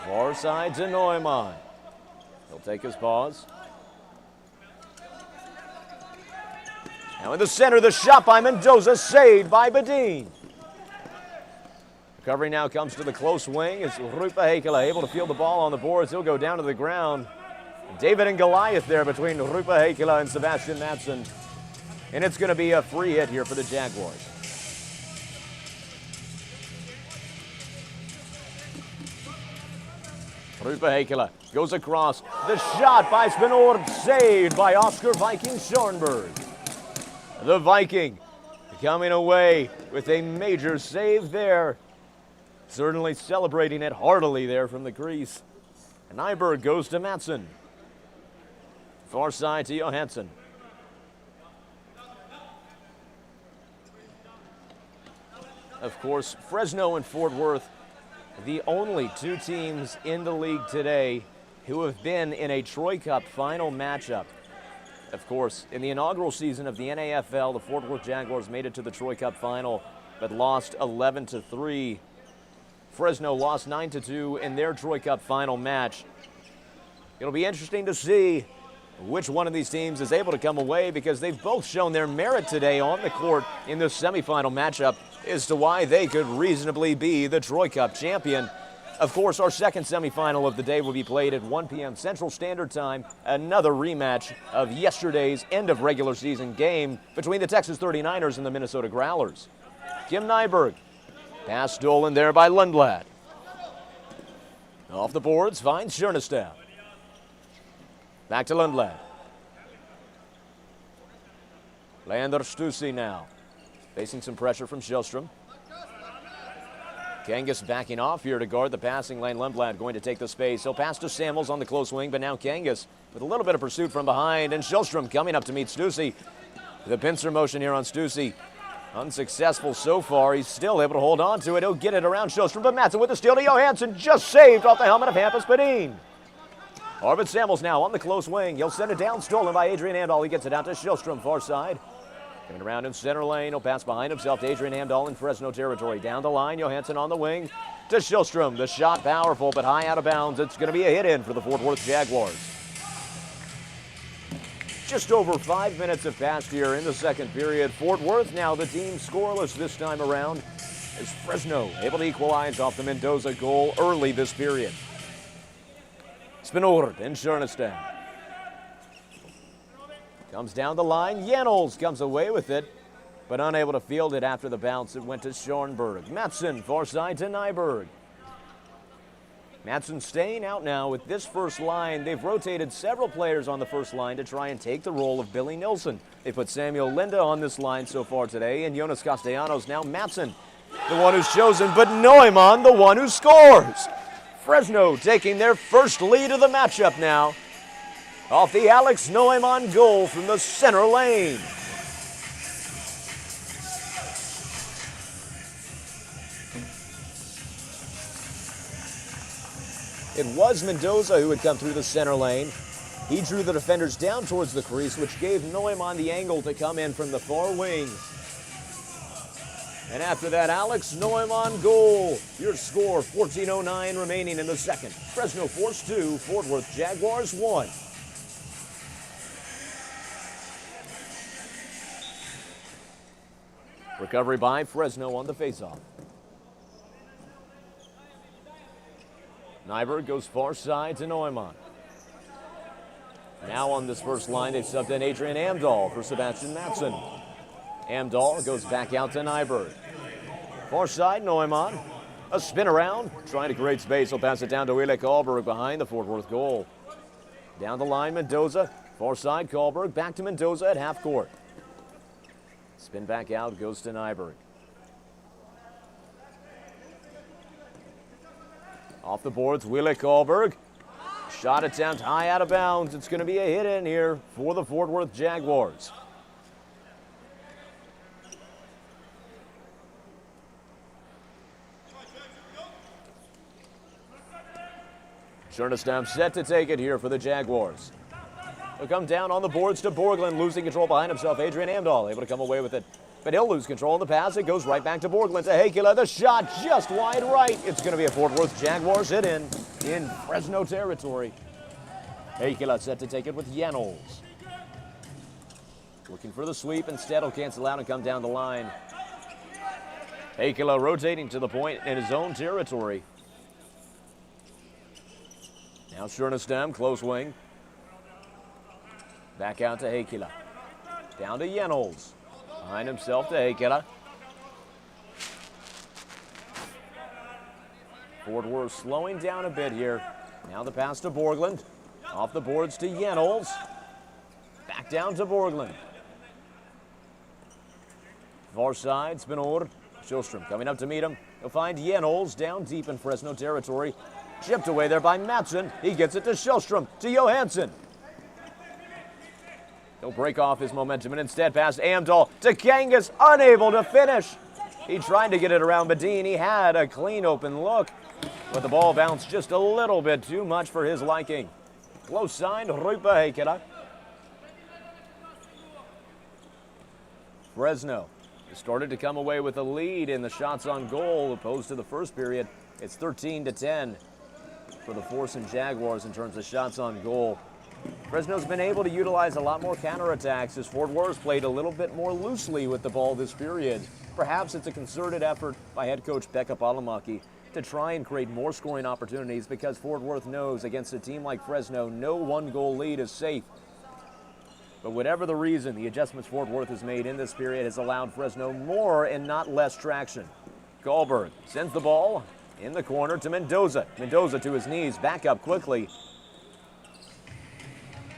Far side to Neumann. He'll take his pause. Now in the center, the shot by Mendoza, saved by Badin. Recovery now comes to the close wing as Rupa Heikkila able to field the ball on the boards. He'll go down to the ground. David and Goliath there between Rupa Heikkila and Sebastian Matson. And it's going to be a free hit here for the Jaguars. Rupa Heikkila goes across. The shot by Spinor, saved by Oscar Viking Schoenberg. The Viking coming away with a major save there. Certainly celebrating it heartily there from the crease. And Nyberg goes to Matson. Far side to Johansson. Of course, Fresno and Fort Worth, the only two teams in the league today who have been in a Troy Cup final matchup. Of course, in the inaugural season of the NAFL, the Fort Worth Jaguars made it to the Troy Cup final, but lost 11-3. Fresno lost 9-2 in their Troy Cup final match. It'll be interesting to see which one of these teams is able to come away, because they've both shown their merit today on the court in this semifinal matchup as to why they could reasonably be the Troy Cup champion. Of course, our second semifinal of the day will be played at 1 p.m. Central Standard Time, another rematch of yesterday's end of regular season game between the Texas 39ers and the Minnesota Growlers. Kim Nyberg, pass stolen there by Lundblad. Off the boards, finds Schernestam. Back to Lundblad. Leander Stussy now, facing some pressure from Shellstrom. Kangas backing off here to guard the passing lane. Lundblad going to take the space. He'll pass to Samuels on the close wing, but now Kangas with a little bit of pursuit from behind, and Shellstrom coming up to meet Stussy. The pincer motion here on Stussy, unsuccessful so far. He's still able to hold on to it. He'll get it around Shellstrom, but Matson with the steal to Johansson, just saved off the helmet of Hampus Badin. Arvid Samuels now on the close wing. He'll send it down, stolen by Adrian Amdahl. He gets it out to Shellstrom, far side. Coming around in center lane, he'll pass behind himself to Adrian Amdahl in Fresno territory. Down the line, Johansson on the wing to Shellstrom. The shot powerful, but high out of bounds. It's going to be a hit in for the Fort Worth Jaguars. Just over 5 minutes have passed here in the second period. Fort Worth now the team scoreless this time around, as Fresno able to equalize off the Mendoza goal early this period. Spinord and Schernestam. Comes down the line. Janols comes away with it, but unable to field it after the bounce. It went to Schoenberg. Matson, far side to Nyberg. Matson staying out now with this first line. They've rotated several players on the first line to try and take the role of Billy Nilsson. They put Samuel Linda on this line so far today, and Jonas Castellanos. Now Matson, the one who's chosen, but Neumann, the one who scores. Fresno taking their first lead of the matchup now, off the Alex Neumann goal from the center lane. It was Mendoza who had come through the center lane. He drew the defenders down towards the crease, which gave Neumann the angle to come in from the far wing. And after that, Alex Neumann goal. Your score, 14:09 remaining in the second. Fresno Force 2, Fort Worth Jaguars 1. Recovery by Fresno on the faceoff. Nyberg goes far side to Neumann. Now on this first line, they've subbed in Adrian Amdahl for Sebastian Matson. Amdahl goes back out to Nyberg. Far side, Neumann. A spin around, trying to create space. He'll pass it down to Wille Kahlberg behind the Fort Worth goal. Down the line, Mendoza. Far side, Kahlberg. Back to Mendoza at half court. Spin back out, goes to Nyberg. Off the boards, Wille Kahlberg. Shot attempt high out of bounds. It's going to be a hit in here for the Fort Worth Jaguars. Schernestam set to take it here for the Jaguars. He'll come down on the boards to Borglund, losing control behind himself. Adrian Amdahl able to come away with it. But he'll lose control of the pass. It goes right back to Borglund to Heikkila. The shot just wide right. It's going to be a Fort Worth Jaguars hit in Fresno territory. Heikkila set to take it with Janols. Looking for the sweep. Instead, he'll cancel out and come down the line. Heikkila rotating to the point in his own territory. Now Schernestam, close wing. Back out to Heikkila. Down to Janols. Behind himself to Heikkila. Fort Worth slowing down a bit here. Now the pass to Borglund. Off the boards to Janols. Back down to Borglund. Far side, Spinor. Sjöström coming up to meet him. He'll find Janols down deep in Fresno territory. Chipped away there by Mattsson. He gets it to Sjöström, to Johansson. He'll break off his momentum and instead pass Amdahl to Kangas, unable to finish. He tried to get it around Badin. He had a clean open look, but the ball bounced just a little bit too much for his liking. Close signed, Rupa Heikkila. Fresno started to come away with a lead in the shots on goal opposed to the first period. It's 13-10 for the Forsen Jaguars in terms of shots on goal. Fresno's been able to utilize a lot more counterattacks as Fort Worth played a little bit more loosely with the ball this period. Perhaps it's a concerted effort by head coach Pekka Palamaki to try and create more scoring opportunities because Fort Worth knows against a team like Fresno, no one-goal lead is safe. But whatever the reason, the adjustments Fort Worth has made in this period has allowed Fresno more and not less traction. Gallberg sends the ball in the corner to Mendoza. Mendoza to his knees, back up quickly.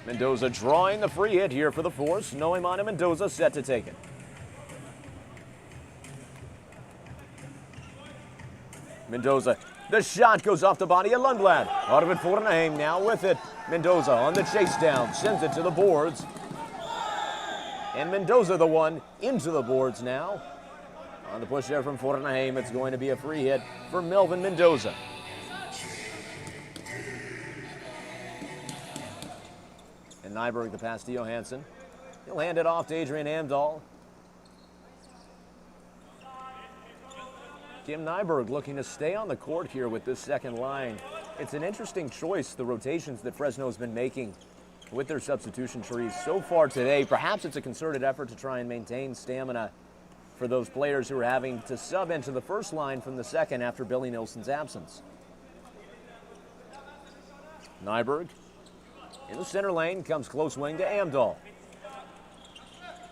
Mendoza drawing the free hit here for the Force. Neumann and Mendoza set to take it. Mendoza, the shot goes off the body of Lundblad. Arvid Fornheim now with it. Mendoza on the chase down, sends it to the boards. And Mendoza the one into the boards now. On the push there from Fornheim, it's going to be a free hit for Melvin Mendoza. And Nyberg the pass to Johansson. He'll hand it off to Adrian Amdahl. Kim Nyberg looking to stay on the court here with this second line. It's an interesting choice, the rotations that Fresno has been making with their substitution trees so far today. Perhaps it's a concerted effort to try and maintain stamina for those players who are having to sub into the first line from the second after Billy Nilsson's absence. Nyberg in the center lane, comes close wing to Amdahl.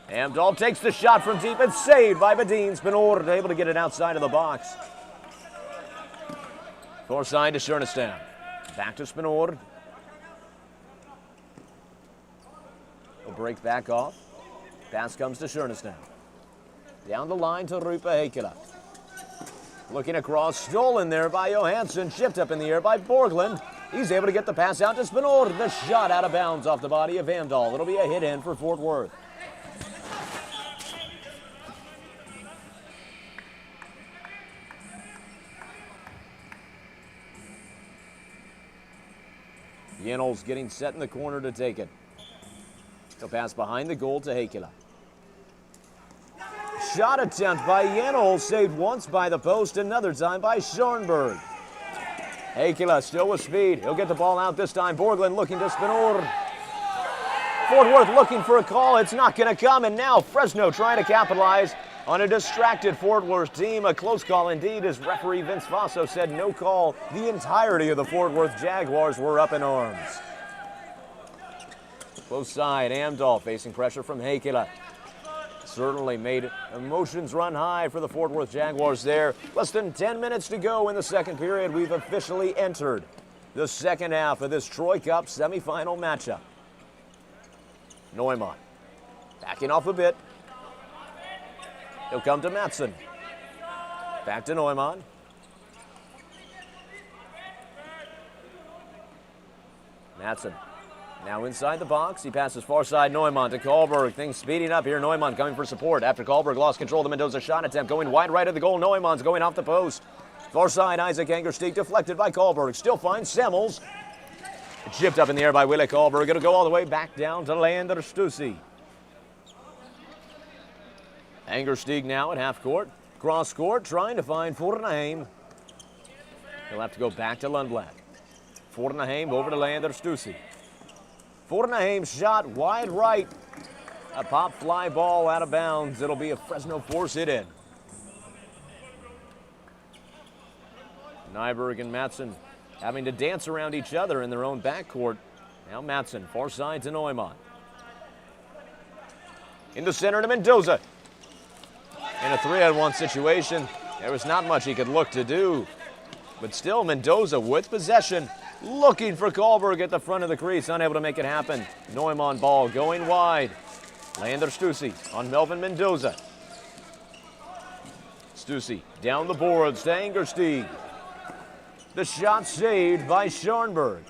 Amdahl takes the shot from deep and saved by Badin. Spinor able to get it outside of the box. Forsyth to Schernestam. Back to Spinor. He'll break back off. Pass comes to Schernestam. Down the line to Rupa Heikkila. Looking across, stolen there by Johansson. Chipped up in the air by Borglund. He's able to get the pass out to Spinor. The shot out of bounds off the body of Amdahl. It'll be a hit in for Fort Worth. Janols getting set in the corner to take it. He'll pass behind the goal to Heikkila. Shot attempt by Janols, saved once by the post, another time by Schoenberg. Heikkila still with speed. He'll get the ball out this time. Borglund looking to Spinor. Fort Worth looking for a call. It's not going to come, and now Fresno trying to capitalize on a distracted Fort Worth team. A close call indeed, as referee Vince Faso said no call. The entirety of the Fort Worth Jaguars were up in arms. Close side, Amdahl facing pressure from Heikkila. Certainly made emotions run high for the Fort Worth Jaguars there. Less than 10 minutes to go in the second period. We've officially entered the second half of this Troy Cup semifinal matchup. Neumann backing off a bit. He'll come to Mattsson. Back to Neumann. Mattsson now inside the box. He passes far side Neumann to Karlberg. Things speeding up here. Neumann coming for support after Karlberg lost control of the Mendoza shot attempt. Going wide right of the goal. Neumann's going off the post. Far side Isaac Angersteig deflected by Karlberg. Still finds Semmels. Chipped up in the air by Willie Kohlberg. Going to go all the way back down to Leander Stussy. Angersteig now at half court. Cross court, trying to find Forneheim. He'll have to go back to Lundblad. Forneheim over to Leander Stussy. Forneheim shot wide right. A pop fly ball out of bounds. It'll be a Fresno Force hit in. Nyberg and Matson having to dance around each other in their own backcourt. Now Matson, far side to Neumann. In the center to Mendoza. In a 3-on-1 situation, there was not much he could look to do. But still, Mendoza with possession, looking for Kohlberg at the front of the crease, unable to make it happen. Neumann ball going wide. Leander Stussy on Melvin Mendoza. Stussy down the boards to Angersteig. The shot saved by Scharnberg.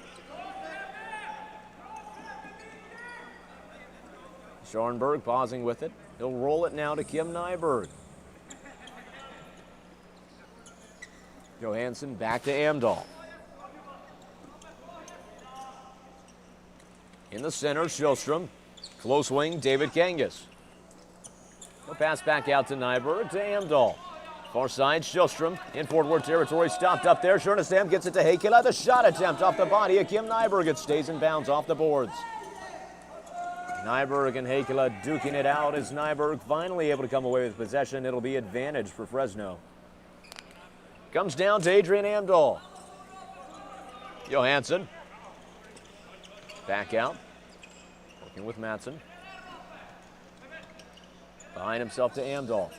Scharnberg pausing with it. He'll roll it now to Kim Nyberg. Johansson back to Amdahl. In the center, Shellstrom. Close wing, David Kangas. He'll pass back out to Nyberg to Amdahl. Far side, Shellstrom in Fort Worth territory, stopped up there. Schernestam gets it to Heikkila. The shot attempt off the body of Kim Nyberg. It stays in bounds off the boards. Nyberg and Heikkila duking it out as Nyberg finally able to come away with possession. It'll be advantage for Fresno. Comes down to Adrian Amdahl. Johansson. Back out. Working with Matson. Behind himself to Amdahl.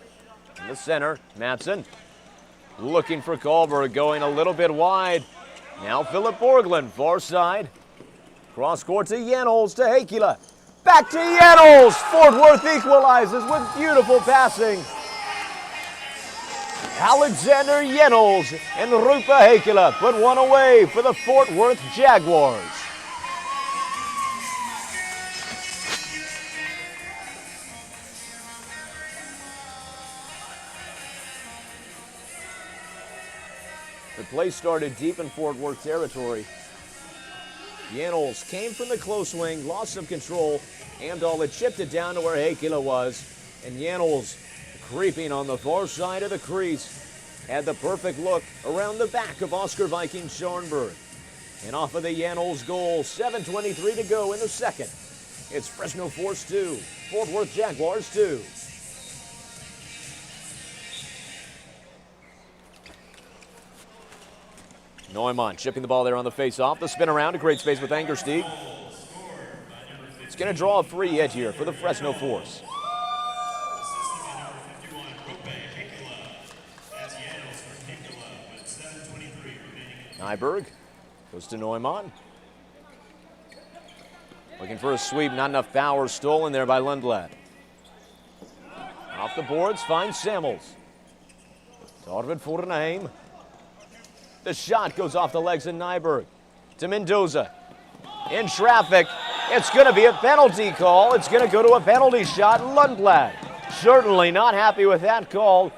In the center, Matson. Looking for Kohlberg, going a little bit wide. Now Philip Borglund, far side. Cross court to Jennels to Heikkila. Back to Jennels. Fort Worth equalizes with beautiful passing. Alexander Jennels and Rupa Heikkila put one away for the Fort Worth Jaguars. The play started deep in Fort Worth territory. Jennels came from the close wing, lost some control. Amdahl had chipped it down to where Heikkila was, and Jennels, creeping on the far side of the crease, had the perfect look around the back of Oscar Viking Scharnberg. And off of the Jennels goal, 7:23 to go in the second. It's Fresno Force 2, Fort Worth Jaguars 2. Neumann chipping the ball there on the face-off. The spin around to great space with Angersteig. It's going to draw a free hit here for the Fresno Force. Nyberg goes to Neumann. Looking for a sweep, not enough power, stolen there by Lundblad. Off the boards, finds Samuels. To Arvid Forneheim. The shot goes off the legs of Nyberg. To Mendoza. In traffic. It's going to be a penalty call. It's going to go to a penalty shot. Lundblad certainly not happy with that call.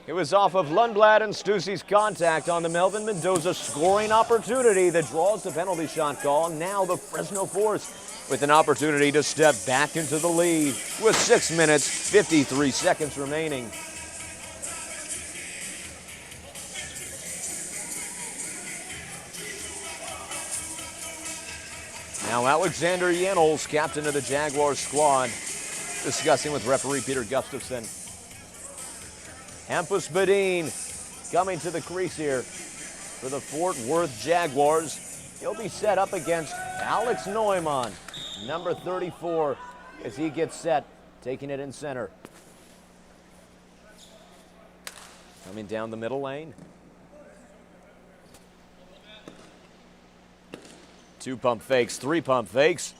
It was off of Lundblad and Stussy's contact on the Melvin Mendoza scoring opportunity that draws the penalty shot call. Now the Fresno Force with an opportunity to step back into the lead with 6 minutes, 53 seconds remaining. Now Alexander Jennels, captain of the Jaguars squad, discussing with referee Peter Gustafson. Hampus Badin coming to the crease here for the Fort Worth Jaguars. He'll be set up against Alex Neumann, number 34, as he gets set, taking it in center. Coming down the middle lane. 2 pump fakes, 3 pump fakes.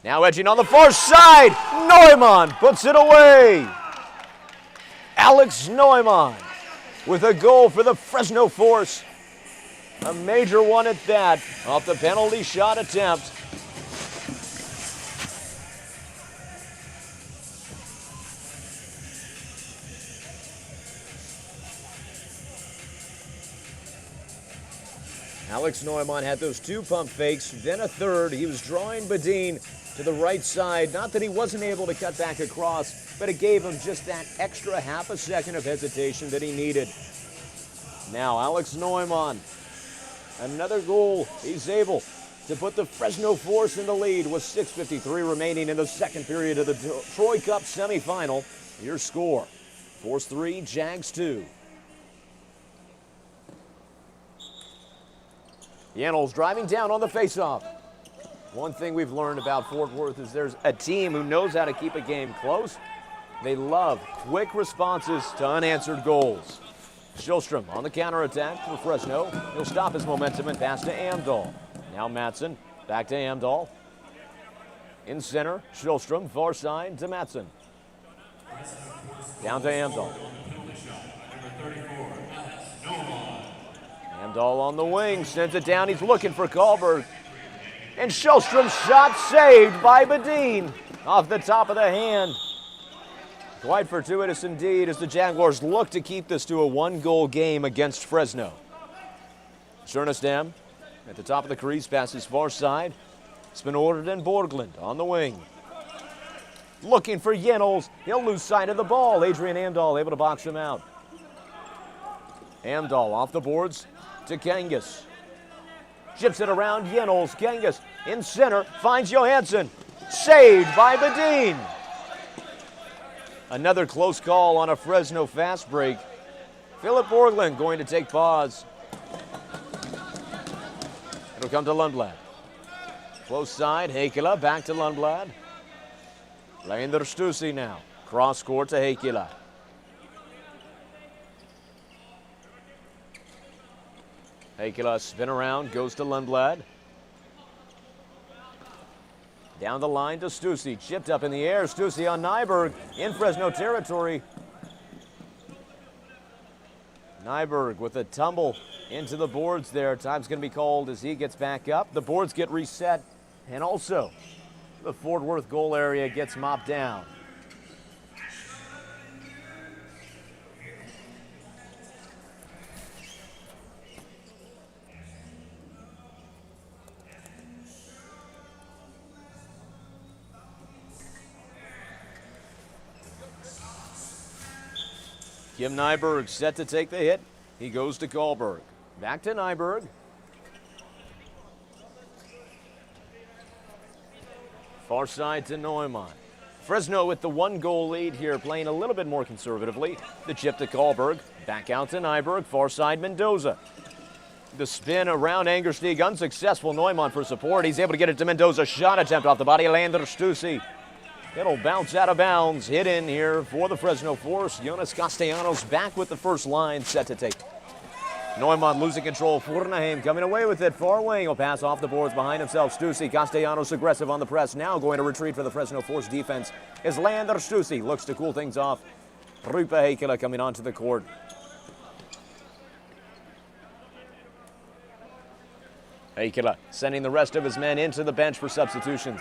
Now edging on the far side. Neumann puts it away. Alex Neumann with a goal for the Fresno Force. A major one at that, off the penalty shot attempt. Alex Neumann had those 2 pump fakes, then a third. He was drawing Badin to the right side. Not that he wasn't able to cut back across, but it gave him just that extra half a second of hesitation that he needed. Now Alex Neumann, another goal. He's able to put the Fresno Force in the lead with 6:53 remaining in the second period of the Troy Cup semifinal. Your score, Force 3, Jags 2. Yannels driving down on the faceoff. One thing we've learned about Fort Worth is there's a team who knows how to keep a game close. They love quick responses to unanswered goals. Schillstrom on the counterattack for Fresno. He'll stop his momentum and pass to Amdahl. Now Matson, back to Amdahl. In center, Schillstrom, far side to Matson. Down to Amdahl. Amdahl on the wing, sends it down. He's looking for Kahlberg. And Schillstrom's shot saved by Badin off the top of the hand. Quite fortuitous indeed as the Jaguars look to keep this to a 1-goal game against Fresno. Schernestam at the top of the crease, passes far side. Spinoord and Borglund on the wing. Looking for Yannels. He'll lose sight of the ball. Adrian Amdahl able to box him out. Amdahl off the boards to Kangas. Chips it around Yannels. Kangas in center, finds Johansson. Saved by Badin. Another close call on a Fresno fast break. Philip Borglund going to take pause. It'll come to Lundblad. Close side, Heikkila back to Lundblad. Leander Stussy now. Cross court to Heikkila. Heikkila spin around, goes to Lundblad. Down the line to Stussy, chipped up in the air. Stussy on Nyberg in Fresno territory. Nyberg with a tumble into the boards there. Time's going to be called as he gets back up. The boards get reset, and also the Fort Worth goal area gets mopped down. Kim Nyberg set to take the hit. He goes to Kahlberg. Back to Nyberg. Far side to Neumann. Fresno with the 1-goal lead here, playing a little bit more conservatively. The chip to Kahlberg. Back out to Nyberg. Far side Mendoza. The spin around Angerstieg, unsuccessful. Neumann for support. He's able to get it to Mendoza. Shot attempt off the body. Leander Stussy. It'll bounce out of bounds. Hit in here for the Fresno Force. Jonas Castellanos back with the first line, set to take. Neumann losing control. Furnaheim coming away with it. Far wing. He'll pass off the boards behind himself. Stussy. Castellanos aggressive on the press. Now going to retreat for the Fresno Force defense is Leander Stussy. Looks to cool things off. Roope Heikkila coming onto the court. Heikkila sending the rest of his men into the bench for substitutions.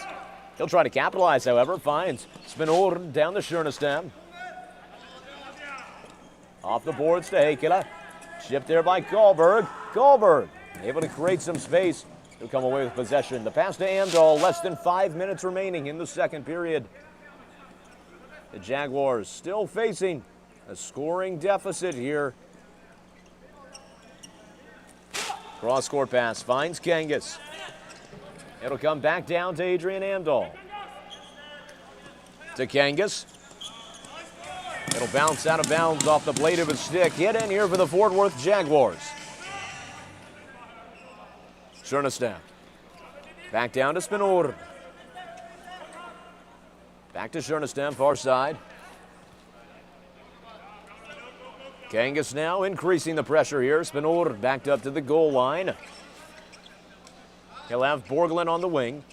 He'll try to capitalize, however. Finds Spinoord down the Schernestam. Off the boards to Heikkila. Shipped there by Kahlberg. Kahlberg able to create some space. He'll come away with possession. The pass to Amdahl. Less than 5 minutes remaining in the second period. The Jaguars still facing a scoring deficit here. Cross-court pass. Finds Kangas. It'll come back down to Adrian Amdahl. To Kangas. It'll bounce out of bounds off the blade of his stick. Hit in here for the Fort Worth Jaguars. Schernestam. Back down to Spinoord. Back to Schernestam, far side. Kangas now increasing the pressure here. Spinoord backed up to the goal line. He'll have Borglund on the wing.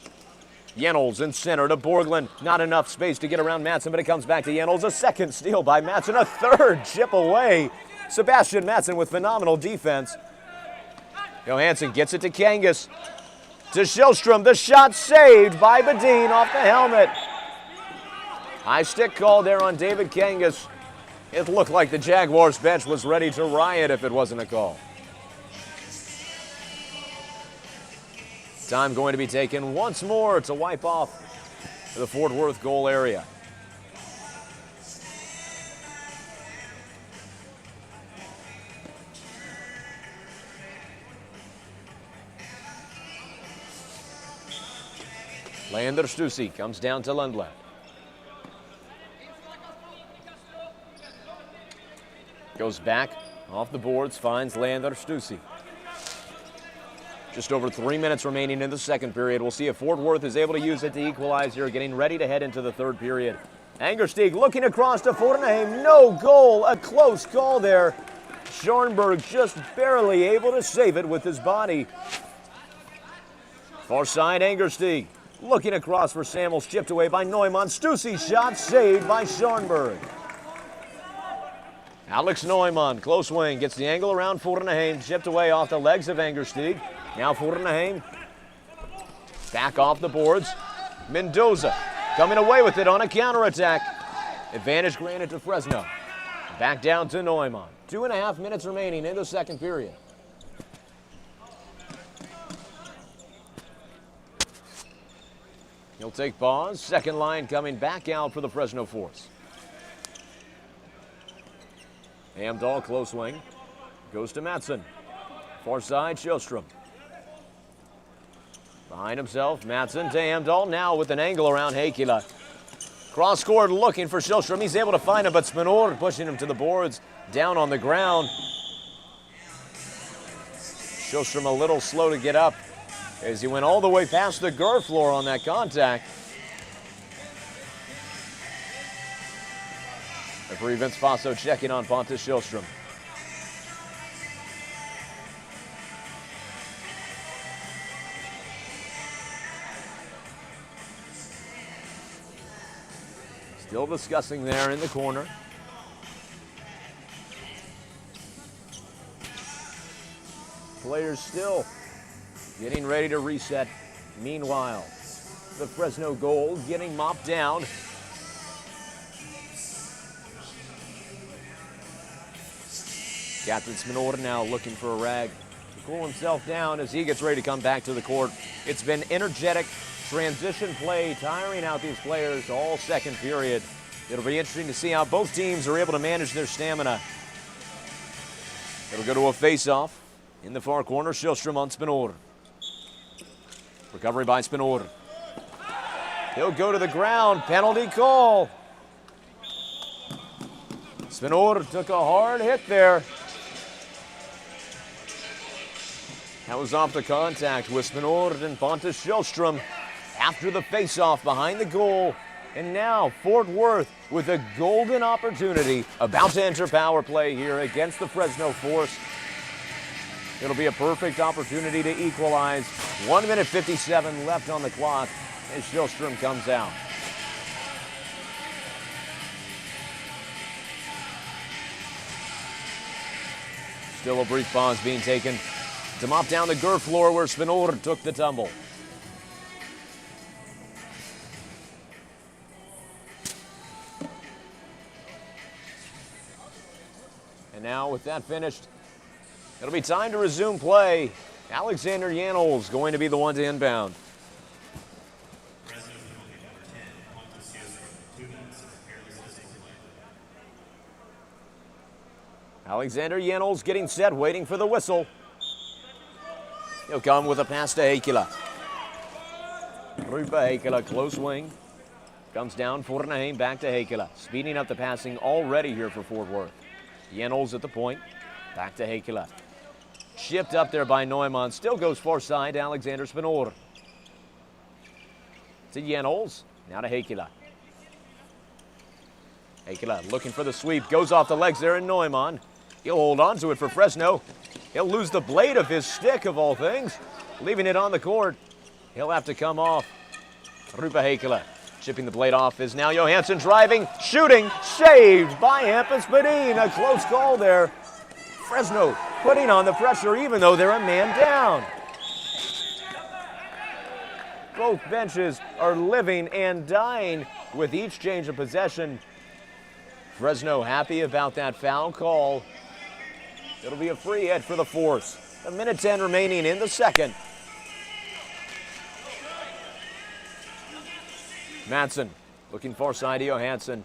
Yannels in center to Borglund. Not enough space to get around Matson, but it comes back to Yannels. A second steal by Matson. A third chip away. Sebastian Matson with phenomenal defense. Johansson gets it to Kangas. To Schillstrom. The shot saved by Badin off the helmet. High stick call there on David Kangas. It looked like the Jaguars bench was ready to riot if it wasn't a call. Time going to be taken once more to wipe off the Fort Worth goal area. Leander Stussy comes down to Lundblad. Goes back off the boards, finds Leander Stussy. Just over 3 minutes remaining in the second period. We'll see if Fort Worth is able to use it to equalize here, getting ready to head into the third period. Angersteig looking across to Fortenheim. No goal, a close call there. Scharnberg just barely able to save it with his body. Far side, Angersteig looking across for Samuels, chipped away by Neumann. Stussy shot saved by Scharnberg. Alex Neumann, close wing, gets the angle around Fortenheim, chipped away off the legs of Angersteig. Now Fortenheim back off the boards. Mendoza coming away with it on a counterattack. Advantage granted to Fresno. Back down to Neumann. 2.5 minutes remaining in the second period. He'll take pause. Second line coming back out for the Fresno Force. Amdahl, close wing. Goes to Matson. Far side, Sjostrom. Behind himself, Matson to Amdahl, now with an angle around Heikkila. Cross court looking for Sjostrom. He's able to find him, but Spanor pushing him to the boards, down on the ground. Sjostrom a little slow to get up as he went all the way past the girth floor on that contact. Referee Vince Faso checking on Pontus Sjostrom. Still discussing there in the corner. Players still getting ready to reset. Meanwhile, the Fresno goal getting mopped down. Captain Spanor now looking for a rag to cool himself down as he gets ready to come back to the court. It's been energetic transition play, tiring out these players all second period. It'll be interesting to see how both teams are able to manage their stamina. It'll go to a face-off in the far corner. Sjostrom on Spanor. Recovery by Spanor. He'll go to the ground. Penalty call. Spanor took a hard hit there. That was off the contact with Spanor and Pontus Sjostrom after the face-off behind the goal. And now Fort Worth with a golden opportunity about to enter power play here against the Fresno Force. It'll be a perfect opportunity to equalize. 1 minute 57 left on the clock as Sjostrom comes out. Still a brief pause being taken to mop down the girth floor where Spanor took the tumble. And now with that finished, it'll be time to resume play. Alexander Janels going to be the one to inbound. Alexander Janels getting set, waiting for the whistle. He'll come with a pass to Heikkila. Rupa Heikkila, close wing. Comes down, Fortenheim back to Heikkila. Speeding up the passing already here for Fort Worth. Janels at the point, back to Heikkila. Shipped up there by Neumann, still goes far side, Alexander Spanor. To Janels, now to Heikkila. Heikkila looking for the sweep, goes off the legs there in Neumann. He'll hold on to it for Fresno. He'll lose the blade of his stick, of all things, leaving it on the court. He'll have to come off. Rupa Heikkila chipping the blade off is now Johansson driving, shooting, saved by Hampus Badin. A close call there. Fresno putting on the pressure even though they're a man down. Both benches are living and dying with each change of possession. Fresno happy about that foul call. It'll be a free hit for the Force. 1 minute 10 remaining in the second. Madsen looking far side to Johansson.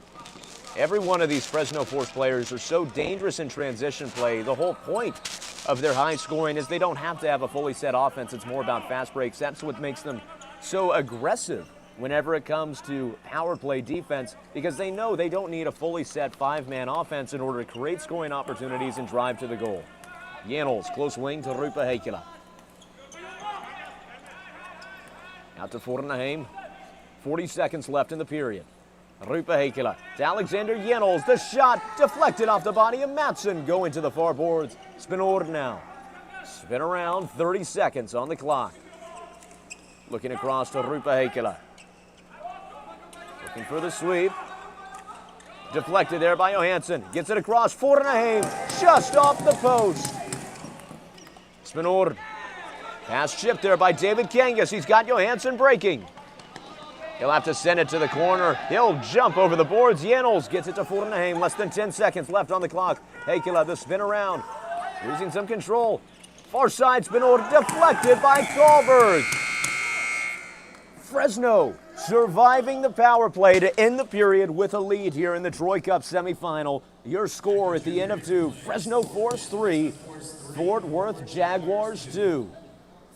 Every one of these Fresno Force players are so dangerous in transition play. The whole point of their high scoring is they don't have to have a fully set offense. It's more about fast breaks. That's what makes them so aggressive whenever it comes to power play defense, because they know they don't need a fully set five-man offense in order to create scoring opportunities and drive to the goal. Janels, close wing to Rupa Heikkila. Out to Fornaheim. 40 seconds left in the period. Rupa Heikkila to Alexander Janels. The shot deflected off the body of Madsen. Going to the far boards. Spinord now. Spin around, 30 seconds on the clock. Looking across to Rupa Heikkila. Looking for the sweep. Deflected there by Johansson. Gets it across. Fornaheim just off the post. Spinord. Pass chipped there by David Kangas. He's got Johansson breaking. He'll have to send it to the corner. He'll jump over the boards. Janels gets it to Fornaheim. Less than 10 seconds left on the clock. Heikkila, the spin around. Losing some control. Far side Spinord deflected by Karlberg. Fresno surviving the power play to end the period with a lead here in the Troy Cup semifinal. Your score at the end of two, Fresno Force 3, Fort Worth Jaguars 2.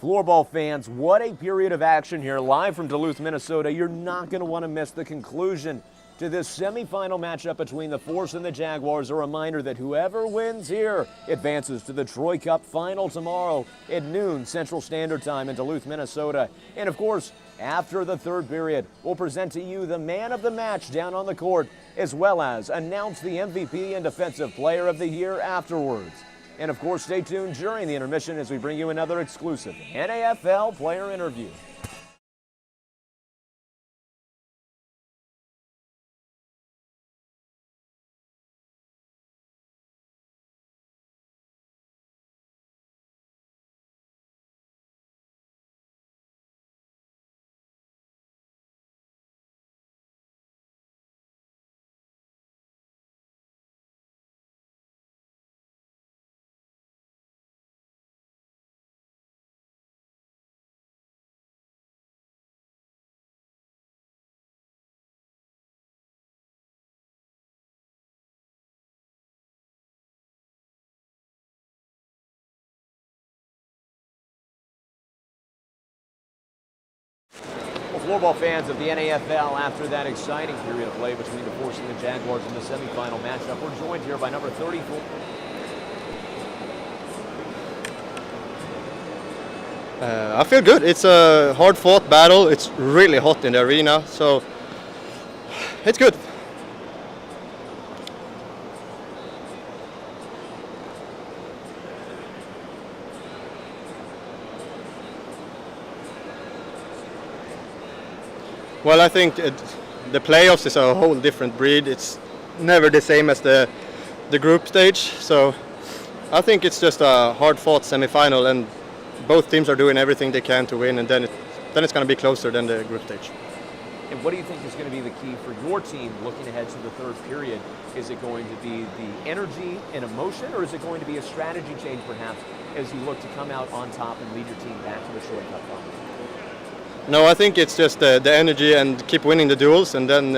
Floorball fans, what a period of action here live from Duluth, Minnesota. You're not going to want to miss the conclusion to this semifinal matchup between the Force and the Jaguars. A reminder that whoever wins here advances to the Troy Cup final tomorrow at noon Central Standard Time in Duluth, Minnesota. And of course, after the third period, we'll present to you the man of the match down on the court, as well as announce the MVP and Defensive Player of the Year afterwards. And of course, stay tuned during the intermission as we bring you another exclusive NAFL player interview. Floorball fans of the NAFL, after that exciting period of play between the Force and the Jaguars in the semifinal matchup, we're joined here by number 34. I feel good. It's a hard-fought battle. It's really hot in the arena, so it's good. Well, I think the playoffs is a whole different breed. It's never the same as the group stage. So I think it's just a hard-fought semifinal, and both teams are doing everything they can to win, and then it's going to be closer than the group stage. And what do you think is going to be the key for your team looking ahead to the third period? Is it going to be the energy and emotion, or is it going to be a strategy change perhaps as you look to come out on top and lead your team back to the Troy Cup final? No, I think it's just the energy and keep winning the duels, and then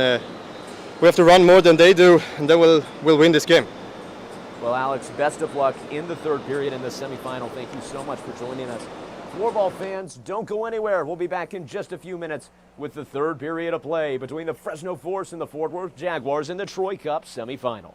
we have to run more than they do, and then we'll win this game. Well, Alex, best of luck in the third period in the semifinal. Thank you so much for joining us. Floorball fans, don't go anywhere. We'll be back in just a few minutes with the third period of play between the Fresno Force and the Fort Worth Jaguars in the Troy Cup semifinal.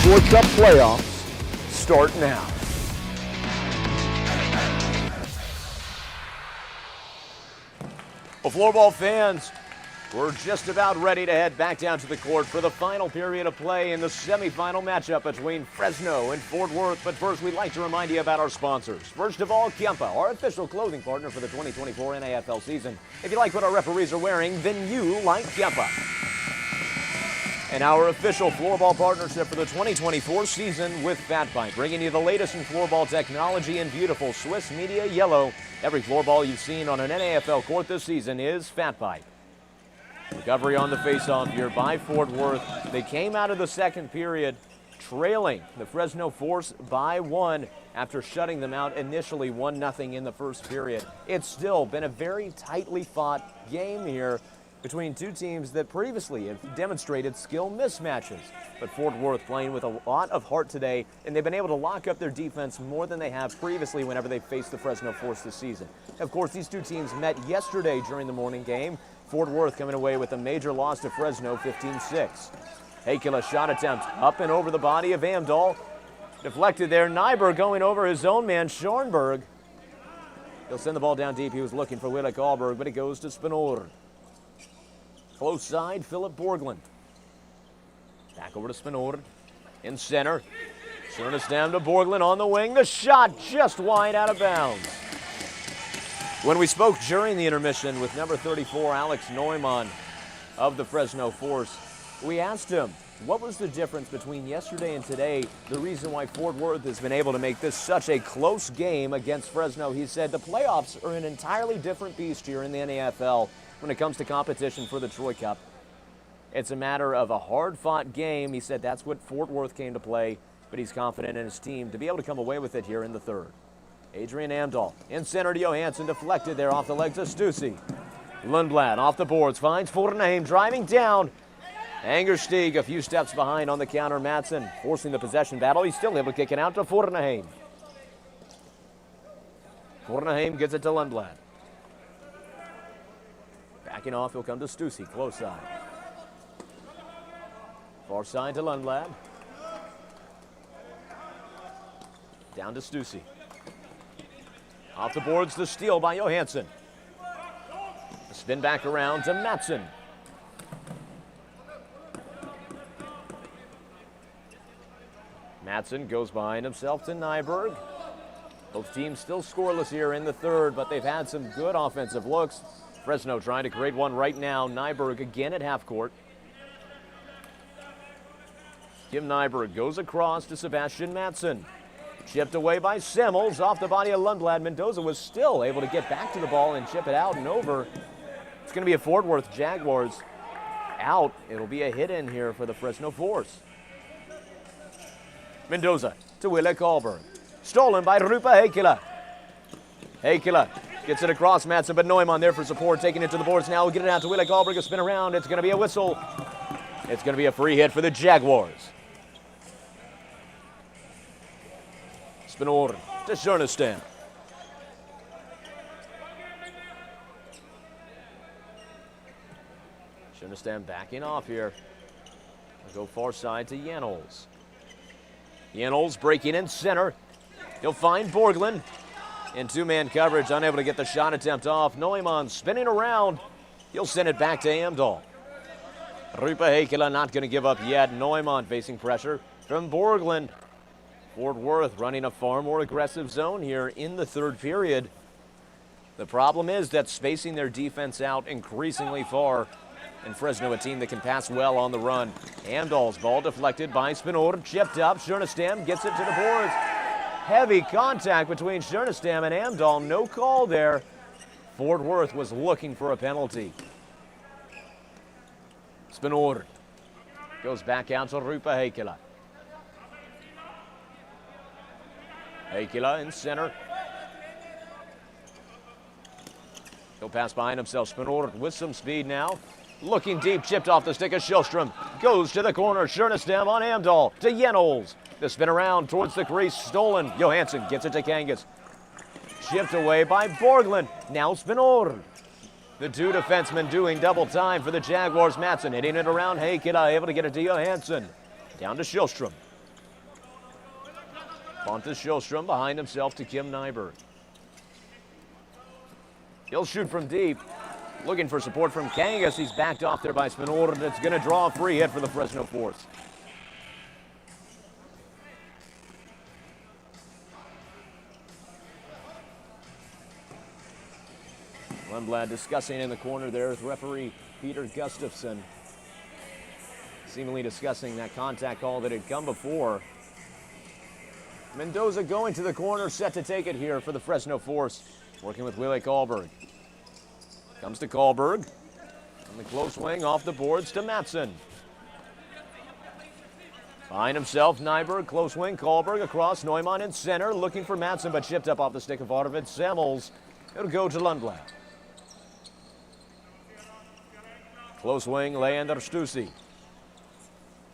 Troy Cup playoffs start now. Well, Floorball fans, we're just about ready to head back down to the court for the final period of play in the semifinal matchup between Fresno and Fort Worth. But first, we'd like to remind you about our sponsors. First of all, Kempa, our official clothing partner for the 2024 NAFL season. If you like what our referees are wearing, then you like Kempa. And our official floorball partnership for the 2024 season with Fat Pipe, bringing you the latest in floorball technology in beautiful Swiss media yellow. Every floorball you've seen on an NAFL court this season is Fat Pipe. Recovery on the faceoff here by Fort Worth. They came out of the second period trailing the Fresno Force by 1 after shutting them out initially 1-0 in the first period. It's still been a very tightly fought game here between two teams that previously have demonstrated skill mismatches. But Fort Worth playing with a lot of heart today, and they've been able to lock up their defense more than they have previously whenever they faced the Fresno Force this season. Of course, these two teams met yesterday during the morning game. Fort Worth coming away with a major loss to Fresno, 15-6. Hakela shot attempt up and over the body of Amdahl. Deflected there. Nyberg going over his own man, Schornberg. He'll send the ball down deep. He was looking for Willek Alberg, but it goes to Spinor. Close side, Philip Borglund. Back over to Spinor. In center. Schernestam to Borglund on the wing. The shot just wide out of bounds. When we spoke during the intermission with number 34, Alex Neumann of the Fresno Force, we asked him, what was the difference between yesterday and today? The reason why Fort Worth has been able to make this such a close game against Fresno. He said the playoffs are an entirely different beast here in the NAFL when it comes to competition for the Troy Cup. It's a matter of a hard-fought game. He said that's what Fort Worth came to play, but he's confident in his team to be able to come away with it here in the third. Adrian Amdahl in center to Johansson, deflected there off the legs of Stussy. Lundblad off the boards, finds Fortenheim driving down. Angersteig a few steps behind on the counter. Madsen forcing the possession battle. He's still able to kick it out to Fortenheim. Fortenheim gets it to Lundblad. Backing off, he'll come to Stussy, close side. Far side to Lundblad. Down to Stussy. Off the boards, the steal by Johansson. A spin back around to Madsen. Madsen goes behind himself to Nyberg. Both teams still scoreless here in the third, but they've had some good offensive looks. Fresno trying to create one right now. Nyberg again at half court. Tim Nyberg goes across to Sebastian Madsen. Chipped away by Semmels off the body of Lundblad. Mendoza was still able to get back to the ball and chip it out and over. It's going to be a Fort Worth Jaguars out. It'll be a hit in here for the Fresno Force. Mendoza to Willek Alberg. Stolen by Rupa Hakela. Hakela gets it across Madsen, but Neumann there for support, taking it to the boards now. We'll get it out to Willek Alberg, a spin around. It's going to be a whistle. It's going to be a free hit for the Jaguars. Spinor to Schernestam. Schernestam backing off here. We'll go far side to Janols. Janols breaking in center. He'll find Borglund. In two-man coverage, unable to get the shot attempt off. Neumann spinning around. He'll send it back to Amdahl. Rupa Hakela not going to give up yet. Neumann facing pressure from Borglund. Fort Worth running a far more aggressive zone here in the third period. The problem is that spacing their defense out increasingly far. And Fresno, a team that can pass well on the run. Amdahl's ball deflected by Spinor, chipped up. Schernestam gets it to the boards. Heavy contact between Schernestam and Amdahl. No call there. Fort Worth was looking for a penalty. Spinor goes back out to Rupa Hakela. Hakela in center. He'll pass behind himself. Spinor with some speed now. Looking deep, chipped off the stick of Shellstrom. Goes to the corner. Schernestam on Amdahl to Jenols. The spin around towards the crease. Stolen. Johansson gets it to Kangas. Chipped away by Borglund. Now Spinor. The two defensemen doing double time for the Jaguars. Madsen hitting it around Hakela. Able to get it to Johansson. Down to Shellstrom. Pontus Sjöström behind himself to Kim Nyberg. He'll shoot from deep. Looking for support from Kangas. He's backed off there by Spinord. It's going to draw a free hit for the Fresno Force. Lundblad discussing in the corner there with referee Peter Gustafsson. Seemingly discussing that contact call that had come before. Mendoza going to the corner, set to take it here for the Fresno Force. Working with Willie Karlberg. Comes to Karlberg. On the close wing, off the boards to Mattsson. Behind himself, Nyberg, close wing, Karlberg across, Neumann in center, looking for Mattsson, but chipped up off the stick of Arvid Semmels. It'll go to Lundblad. Close wing, Leander Stussy.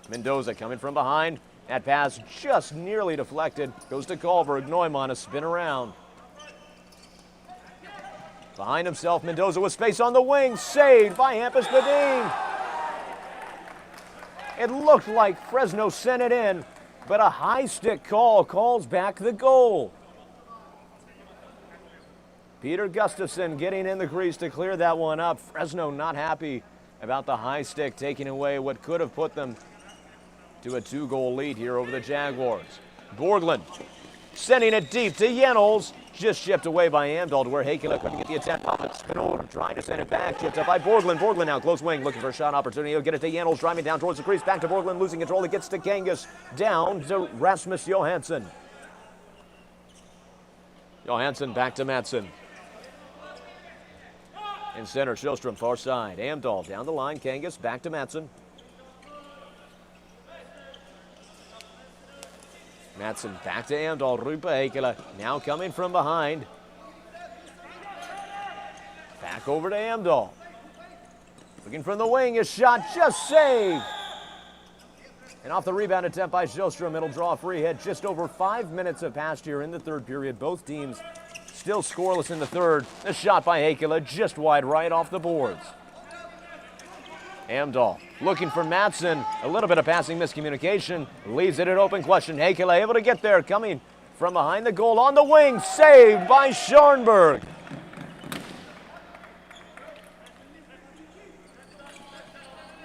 Mendoza coming from behind. That pass just nearly deflected. Goes to Karlberg, Neumann, a spin around. Behind himself, Mendoza with space on the wing. Saved by Hampus Bedin. It looked like Fresno sent it in, but a high stick call calls back the goal. Peter Gustafsson getting in the crease to clear that one up. Fresno not happy about the high stick taking away what could have put them to a 2-goal lead here over the Jaguars. Borglund sending it deep to Jennels. Just chipped away by Amdahl, where Heikkilä couldn't get the attack off. Spinord trying to send it back. Chipped up by Borglund. Borglund now close wing, looking for a shot opportunity. He'll get it to Jennels, driving down towards the crease. Back to Borglund, losing control. It gets to Kangas. Down to Rasmus Johansson. Johansson back to Mattsson. In center, Sjöström far side. Amdahl down the line. Kangas back to Mattsson. Mattsson back to Amdahl. Roope Heikkilä now coming from behind. Back over to Amdahl. Looking from the wing. His shot just saved. And off the rebound attempt by Sjöström, it'll draw a free hit. Just over 5 minutes have passed here in the third period. Both teams still scoreless in the third. The shot by Heikkilä just wide right off the boards. Amdahl looking for Mattsson. A little bit of passing miscommunication. Leaves it an open question. Heikkilä able to get there. Coming from behind the goal on the wing. Saved by Scharnberg.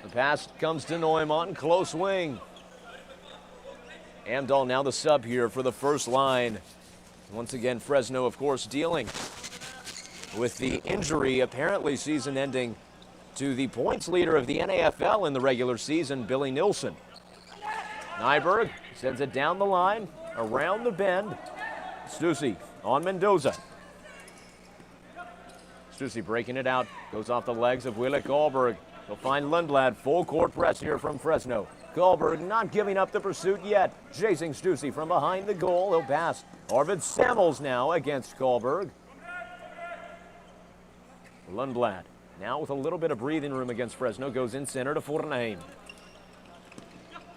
The pass comes to Neumann. Close wing. Amdahl now the sub here for the first line. Once again, Fresno, of course, dealing with the injury, apparently season-ending, to the points leader of the NAFL in the regular season, Billy Nilsson. Nyberg sends it down the line, around the bend. Stussy on Mendoza. Stussy breaking it out, goes off the legs of Willie Karlberg. He'll find Lundblad, full court press here from Fresno. Karlberg not giving up the pursuit yet, chasing Stussy from behind the goal. He'll pass. Arvid Semmels now against Karlberg. Lundblad now with a little bit of breathing room against Fresno, goes in center to Fornheim.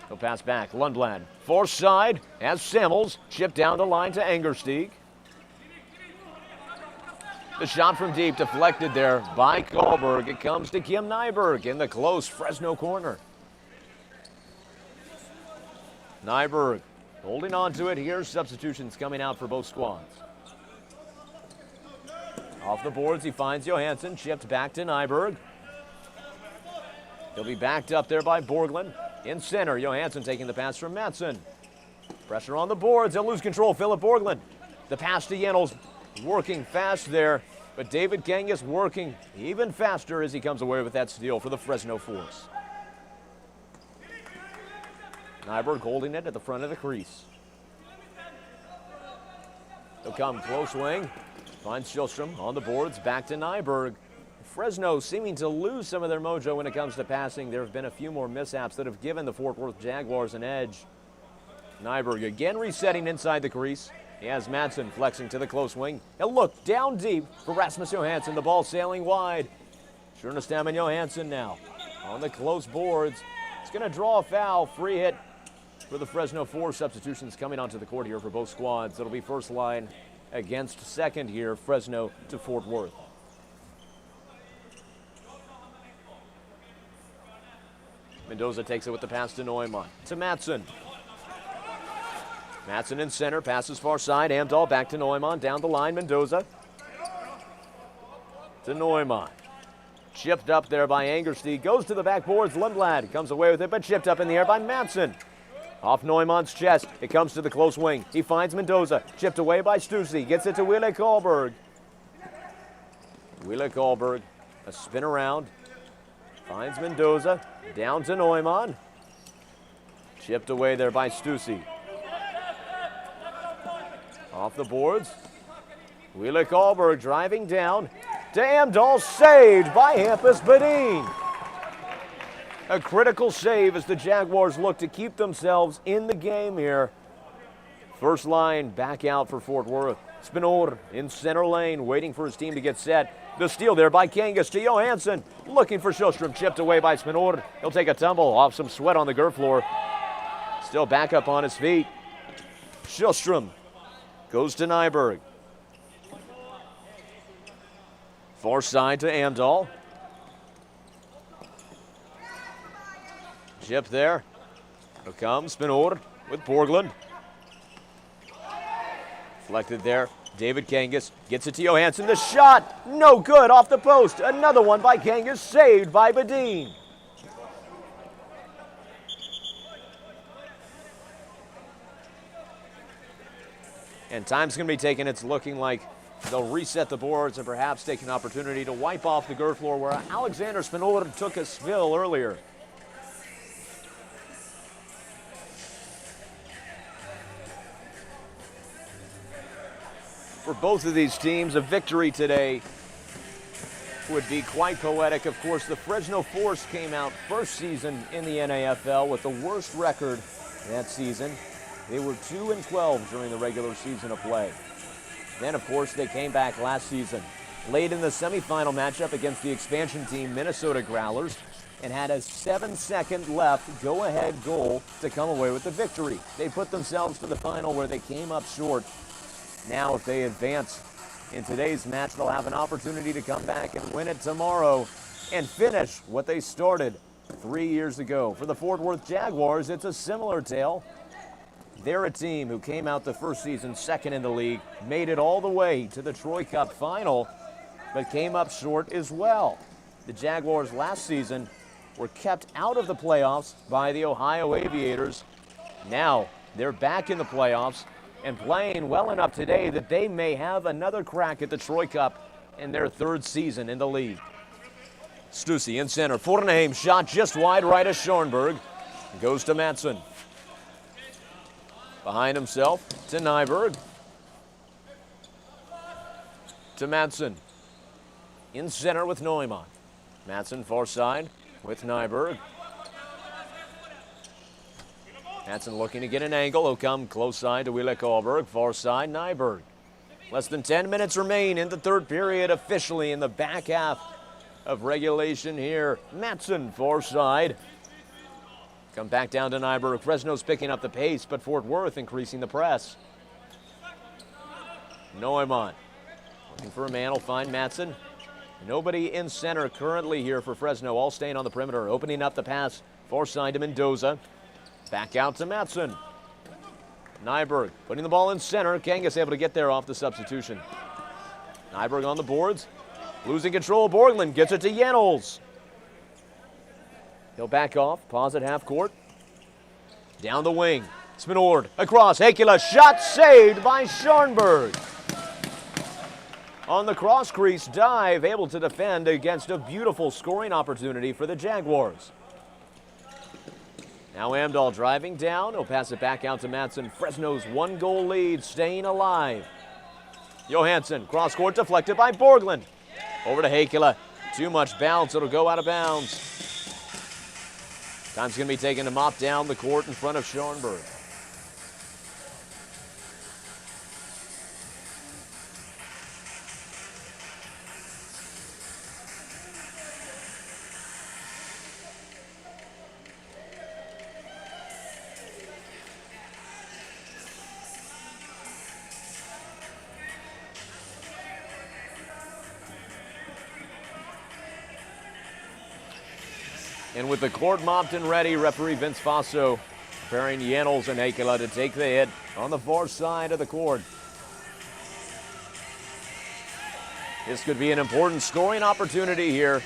He'll pass back. Lundblad, far side, as Semmels, chipped down the line to Angersteig. The shot from deep deflected there by Karlberg. It comes to Kim Nyberg in the close Fresno corner. Nyberg holding on to it here. Substitutions coming out for both squads. Off the boards, he finds Johansson, chipped back to Nyberg. He'll be backed up there by Borglund. In center, Johansson taking the pass from Mattsson. Pressure on the boards, they'll lose control, Philip Borglund. The pass to Jennels, working fast there, but David Kangas working even faster as he comes away with that steal for the Fresno Force. Nyberg holding it at the front of the crease. He'll come close wing. Finds Sjöström on the boards, back to Nyberg. Fresno seeming to lose some of their mojo when it comes to passing. There have been a few more mishaps that have given the Fort Worth Jaguars an edge. Nyberg again resetting inside the crease. He has Mattsson flexing to the close wing. He'll look down deep for Rasmus Johansson. The ball sailing wide. Schernestam and Johansson now on the close boards. It's going to draw a foul. Free hit for the Fresno Force. Substitutions coming onto the court here for both squads. It'll be first line against second here, Fresno to Fort Worth. Mendoza takes it with the pass to Neumann. To Mattsson. Madsen in center, passes far side. Amdahl back to Neumann, down the line. Mendoza to Neumann. Chipped up there by Angerstein. Goes to the backboards. Lundblad comes away with it, but chipped up in the air by Madsen. Off Neumann's chest. It comes to the close wing. He finds Mendoza. Chipped away by Stussy. Gets it to Wille Karlberg. Wille Karlberg, a spin around. Finds Mendoza. Down to Neumann. Chipped away there by Stussy. Off the boards. Wille Karlberg driving down to Amdahl. Saved by Hampus Badin. A critical save as the Jaguars look to keep themselves in the game here. First line back out for Fort Worth. Spinor in center lane, waiting for his team to get set. The steal there by Kangas to Johansson. Looking for Sjöström, chipped away by Spinor. He'll take a tumble off some sweat on the Gert floor. Still back up on his feet. Sjöström goes to Nyberg. Far side to Amdahl. Chip there. Here comes Spinor with Borglund. Deflected there. David Kangas gets it to Johansson. The shot, no good, off the post. Another one by Kangas, saved by Badin. And time's going to be taken. It's looking like they'll reset the boards and perhaps take an opportunity to wipe off the Gert floor where Alexander Spinor took a spill earlier. For both of these teams, a victory today would be quite poetic. Of course, the Fresno Force came out first season in the NAFL with the worst record that season. They were 2-12 during the regular season of play. Then, of course, they came back last season, late in the semifinal matchup against the expansion team Minnesota Growlers, and had a 7-second left go-ahead goal to come away with the victory. They put themselves to the final where they came up short. Now, if they advance in today's match, they'll have an opportunity to come back and win it tomorrow and finish what they started 3 years ago. For the Fort Worth Jaguars, it's a similar tale. They're a team who came out the first season second in the league, made it all the way to the Troy Cup final, but came up short as well. The Jaguars last season were kept out of the playoffs by the Ohio Aviators. Now they're back in the playoffs and playing well enough today that they may have another crack at the Troy Cup in their third season in the league. Stussy in center. Fornheim shot just wide right of Schoenberg. Goes to Madsen. Behind himself to Nyberg. To Madsen. In center with Neumann. Madsen far side with Nyberg. Madsen looking to get an angle. He'll come close side to Wille Karlberg. Far side, Nyberg. Less than 10 minutes remain in the third period, officially in the back half of regulation here. Madsen far side. Come back down to Nyberg. Fresno's picking up the pace, but Fort Worth increasing the press. Neumann looking for a man. Will find Madsen. Nobody in center currently here for Fresno. All staying on the perimeter. Opening up the pass. Far side to Mendoza. Back out to Madsen. Nyberg putting the ball in center. Kangas able to get there off the substitution. Nyberg on the boards. Losing control. Borglund gets it to Jennels. He'll back off. Pause at half court. Down the wing. Spinord across. Heikkila. Shot saved by Schoenberg. On the cross crease dive. Able to defend against a beautiful scoring opportunity for the Jaguars. Now Amdahl driving down. He'll pass it back out to Madsen. Fresno's 1-goal lead staying alive. Johansson, cross court deflected by Borglund. Over to Heikkila. Too much bounce. It'll go out of bounds. Time's going to be taken to mop down the court in front of Schoenberg. And with the court mopped and ready, referee Vince Faso preparing Jennels and Heikkilä to take the hit on the far side of the court. This could be an important scoring opportunity here,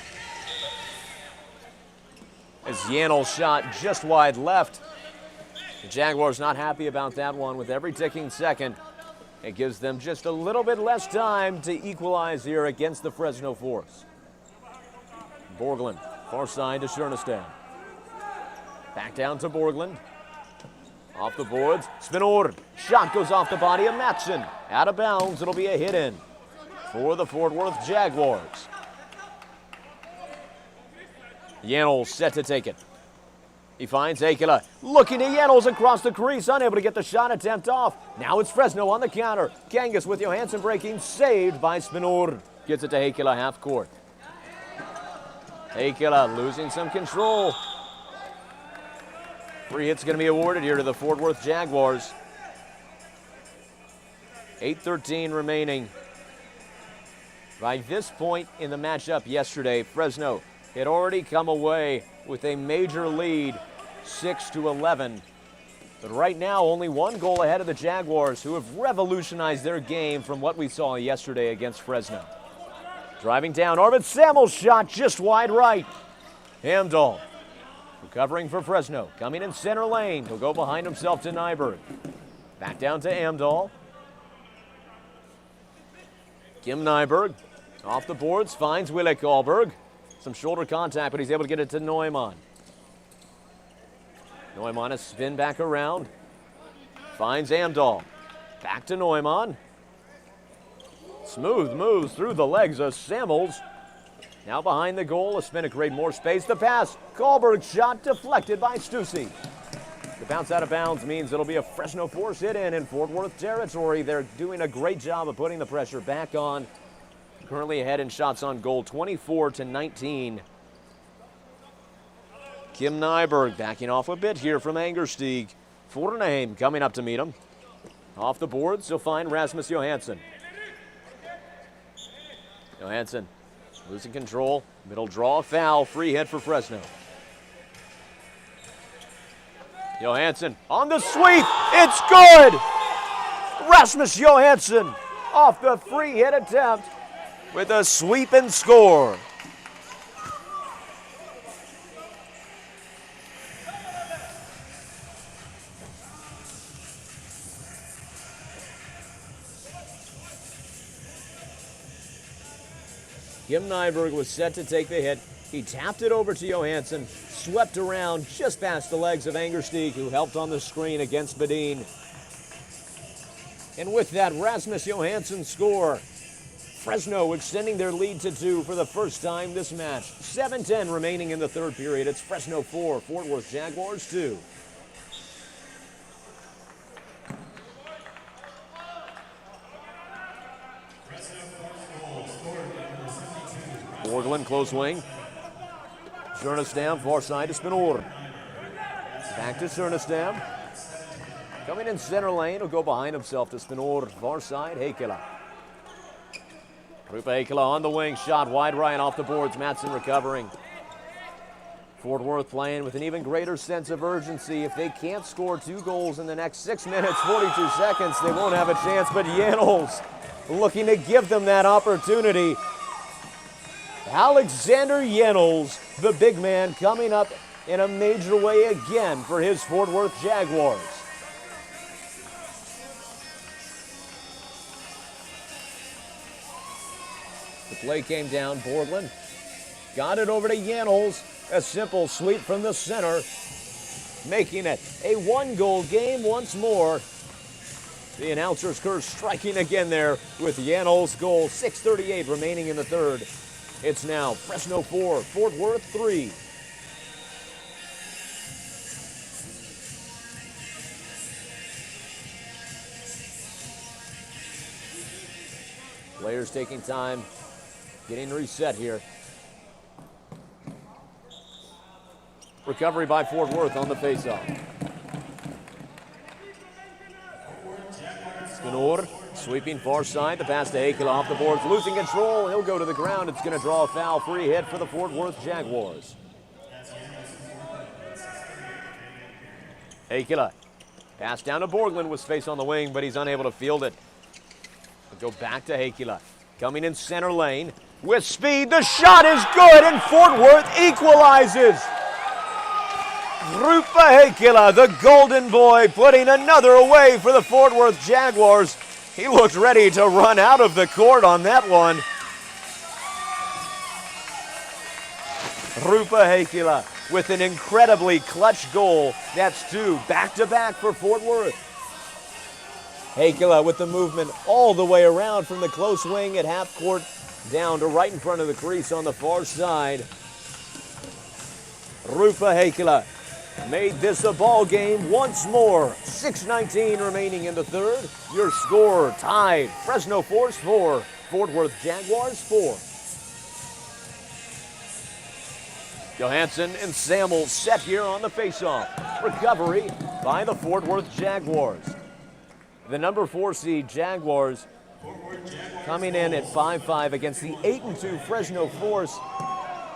as Jennels shot just wide left. The Jaguars not happy about that one. With every ticking second, it gives them just a little bit less time to equalize here against the Fresno Force. Borglund, far side to Schernestam. Back down to Borglund. Off the boards, Spinord. Shot goes off the body of Matson. Out of bounds, it'll be a hit in for the Fort Worth Jaguars. Jennels set to take it. He finds Heikkilä, looking at Jennels across the crease, unable to get the shot attempt off. Now it's Fresno on the counter. Kangas with Johansson breaking, saved by Spinord. Gets it to Heikkilä half court. Heikkilä losing some control. Free hit's going to be awarded here to the Fort Worth Jaguars. 8:13 remaining. By this point in the matchup yesterday, Fresno had already come away with a major lead, 6-11. But right now, only one goal ahead of the Jaguars, who have revolutionized their game from what we saw yesterday against Fresno. Driving down, Arvid Samuel's shot just wide right. Hamdahl recovering for Fresno, coming in center lane. He'll go behind himself to Nyberg. Back down to Amdahl. Kim Nyberg off the boards, finds Wille Karlberg. Some shoulder contact, but he's able to get it to Neumann. Neumann a spin back around. Finds Amdahl. Back to Neumann. Smooth moves through the legs of Samuels. Now behind the goal, a spin to create more space. The pass, Karlberg's shot deflected by Stussy. The bounce out of bounds means it'll be a Fresno Force hit in Fort Worth territory. They're doing a great job of putting the pressure back on. Currently ahead in shots on goal, 24-19. Kim Nyberg backing off a bit here from Angerstieg. Fornheim coming up to meet him. Off the boards, he'll find Rasmus Johansson. Johansson losing control. Middle draw, foul, free hit for Fresno. Johansson on the sweep. It's good! Rasmus Johansson off the free hit attempt with a sweep and score. Kim Nyberg was set to take the hit. He tapped it over to Johansson, swept around just past the legs of Angerstieg, who helped on the screen against Badin. And with that, Rasmus Johansson score. Fresno extending their lead to 2 for the first time this match. 7:10 remaining in the third period. It's Fresno 4, Fort Worth Jaguars 2. Borglund, close wing. Schernestam, far side to Spinord. Back to Schernestam. Coming in center lane, he'll go behind himself to Spinord. Far side, Heikkilä. Rupa Heikkilä on the wing, shot wide right off the boards. Matson recovering. Fort Worth playing with an even greater sense of urgency. If they can't score 2 goals in the next 6 minutes, 42 seconds, they won't have a chance. But Jennels looking to give them that opportunity. Alexander Jennels, the big man, coming up in a major way again for his Fort Worth Jaguars. The play came down, Borglund got it over to Jennels. A simple sweep from the center, making it a 1-goal game once more. The announcer's curse striking again there with Jennels' goal. 6:38 remaining in the third. It's now Fresno 4, Fort Worth 3. Players taking time, getting reset here. Recovery by Fort Worth on the faceoff. Spinord sweeping far side, the pass to Heikkilä off the boards, losing control. He'll go to the ground. It's going to draw a foul, free hit for the Fort Worth Jaguars. Heikkilä. Pass down to Borglund with space on the wing, but he's unable to field it. We'll go back to Heikkilä. Coming in center lane with speed. The shot is good, and Fort Worth equalizes. Roope Heikkilä, the golden boy, putting another away for the Fort Worth Jaguars. He looked ready to run out of the court on that one. Roope Heikkilä with an incredibly clutch goal. That's 2 back-to-back for Fort Worth. Heikkilä with the movement all the way around from the close wing at half court down to right in front of the crease on the far side. Roope Heikkilä made this a ball game once more. 6:19 remaining in the third. Your score tied. Fresno Force 4, Fort Worth Jaguars 4. Johansson and Samuel set here on the faceoff. Recovery by the Fort Worth Jaguars. The number 4 seed Jaguars coming in at 5-5 against the 8-2 Fresno Force.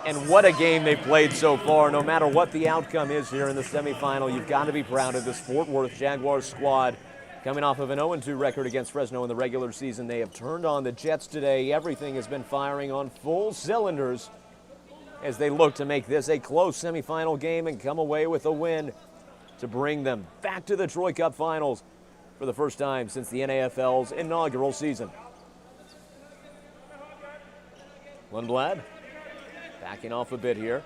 And what a game they've played so far. No matter what the outcome is here in the semifinal, you've got to be proud of this Fort Worth Jaguars squad. Coming off of an 0-2 record against Fresno in the regular season, they have turned on the Jets today. Everything has been firing on full cylinders as they look to make this a close semifinal game and come away with a win to bring them back to the Troy Cup Finals for the first time since the NAFL's inaugural season. Lundblad backing off a bit here.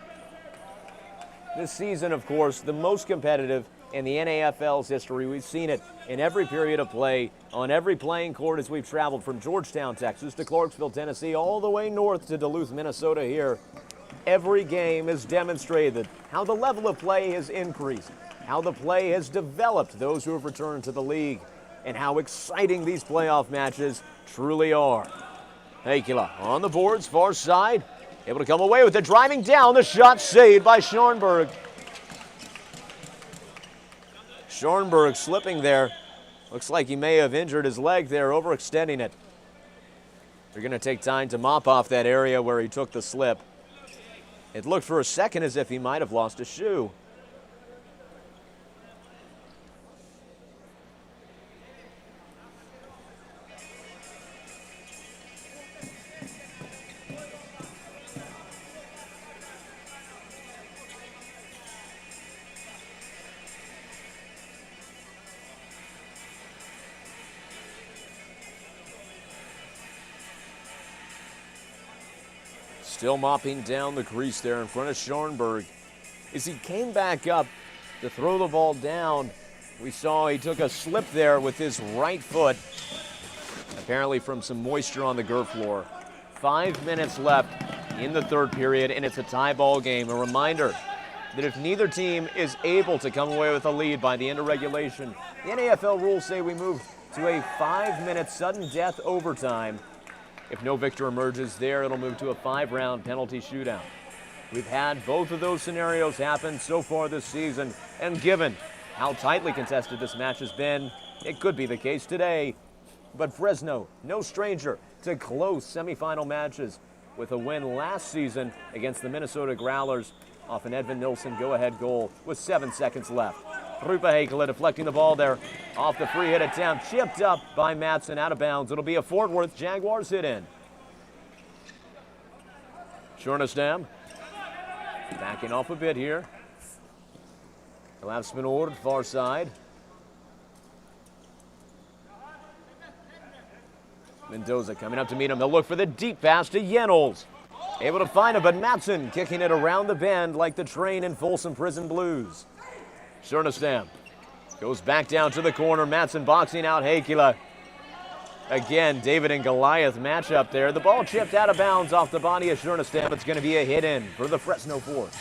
This season, of course, the most competitive in the NAFL's history. We've seen it in every period of play, on every playing court as we've traveled from Georgetown, Texas to Clarksville, Tennessee, all the way north to Duluth, Minnesota here. Every game has demonstrated how the level of play has increased, how the play has developed those who have returned to the league, and how exciting these playoff matches truly are. Heikkilä on the boards, far side, able to come away with it, driving down, the shot saved by Schornberg. Schornberg slipping there. Looks like he may have injured his leg there, overextending it. They're going to take time to mop off that area where he took the slip. It looked for a second as if he might have lost a shoe. Still mopping down the crease there in front of Schornberg. As he came back up to throw the ball down, we saw he took a slip there with his right foot, apparently from some moisture on the girth floor. 5 minutes left in the third period, and it's a tie ball game. A reminder that if neither team is able to come away with a lead by the end of regulation, the NAFL rules say we move to a 5-minute sudden death overtime. If no victor emerges there, it'll move to a 5-round penalty shootout. We've had both of those scenarios happen so far this season, and given how tightly contested this match has been, it could be the case today. But Fresno, no stranger to close semifinal matches, with a win last season against the Minnesota Growlers off an Edvin Nilsson go-ahead goal with 7 seconds left. Roope Heikkilä deflecting the ball there off the free hit attempt, chipped up by Matson, out of bounds. It'll be a Fort Worth Jaguars hit in. Shornestam backing off a bit here. He'll have Spinoord far side. Mendoza coming up to meet him. They'll look for the deep pass to Jennels. Able to find him, but Matson kicking it around the bend like the train in Folsom Prison Blues. Shornestam goes back down to the corner. Matson boxing out Heikkilä. Again, David and Goliath matchup there. The ball chipped out of bounds off the body of Shornestam. It's going to be a hit in for the Fresno Force.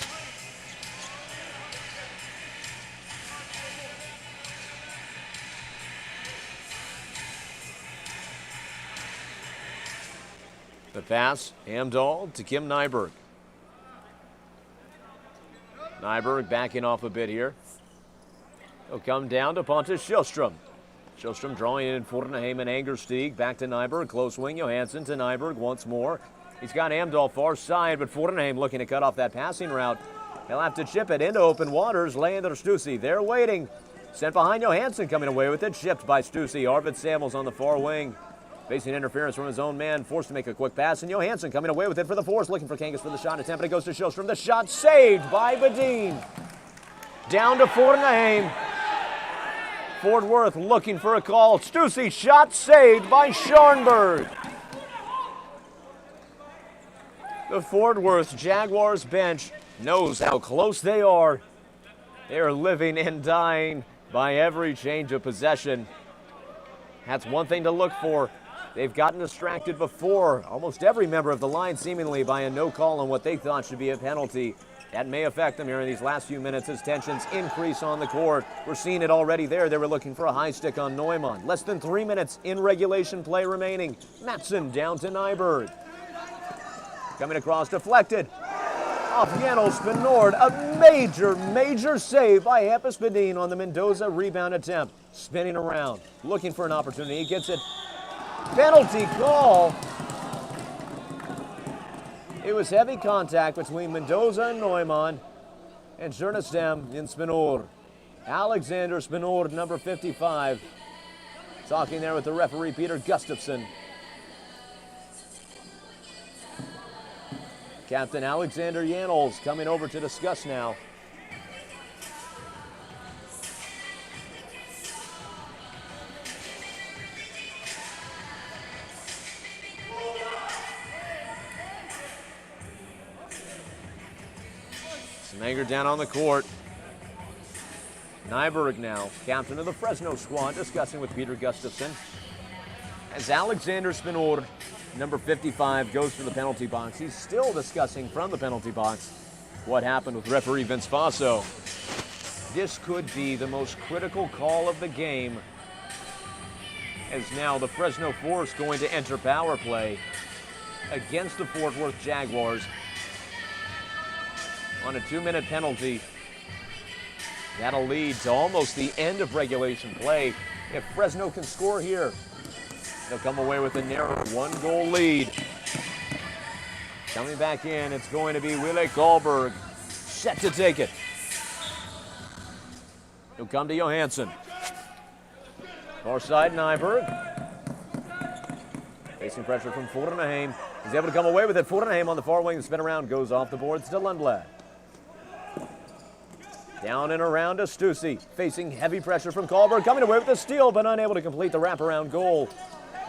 The pass, Amdahl to Kim Nyberg. Nyberg backing off a bit here. He'll come down to Pontus Sjöström. Sjöström drawing in Forneheim and Angerstieg. Back to Nyberg. Close wing. Johansson to Nyberg once more. He's got Amdahl far side, but Forneheim looking to cut off that passing route. He'll have to chip it into open waters. Leander Stussy there waiting. Sent behind Johansson, coming away with it. Shipped by Stussy. Arvid Samuels on the far wing. Facing interference from his own man, forced to make a quick pass, and Johansson coming away with it for the Force, looking for Kangas for the shot attempt, but it goes to Sjöström. The shot saved by Badin. Down to Fornheim. Fort Worth looking for a call. Stussy, shot saved by Scharnberg. The Fort Worth Jaguars bench knows how close they are. They are living and dying by every change of possession. That's one thing to look for. They've gotten distracted before, almost every member of the line seemingly, by a no call on what they thought should be a penalty. That may affect them here in these last few minutes as tensions increase on the court. We're seeing it already there. They were looking for a high stick on Neumann. Less than 3 minutes in regulation play remaining. Matson down to Nyberg. Coming across, deflected. Off Janel Spinord. A major save by Hampus Badin on the Mendoza rebound attempt. Spinning around, looking for an opportunity. He gets it. Penalty call. It was heavy contact between Mendoza and Neumann, and Jernestam in Spinord. Alexander Spinord, number 55. Talking there with the referee, Peter Gustafsson. Captain Alexander Janels coming over to discuss now. Some anger down on the court. Nyberg now, captain of the Fresno squad, discussing with Peter Gustafsson. As Alexander Spinord, number 55, goes to the penalty box. He's still discussing from the penalty box what happened with referee Vince Faso. This could be the most critical call of the game, as now the Fresno Force going to enter power play against the Fort Worth Jaguars on a 2-minute penalty. That'll lead to almost the end of regulation play. If Fresno can score here, they'll come away with a narrow 1-goal lead. Coming back in, it's going to be Wille Karlberg, set to take it. He'll come to Johansson. Far side, Nyberg. Facing pressure from Fornheim. He's able to come away with it. Fornheim on the far wing, the spin around, goes off the boards to Lundblad. Down and around to Stussy, facing heavy pressure from Karlberg, coming away with the steal, but unable to complete the wraparound goal.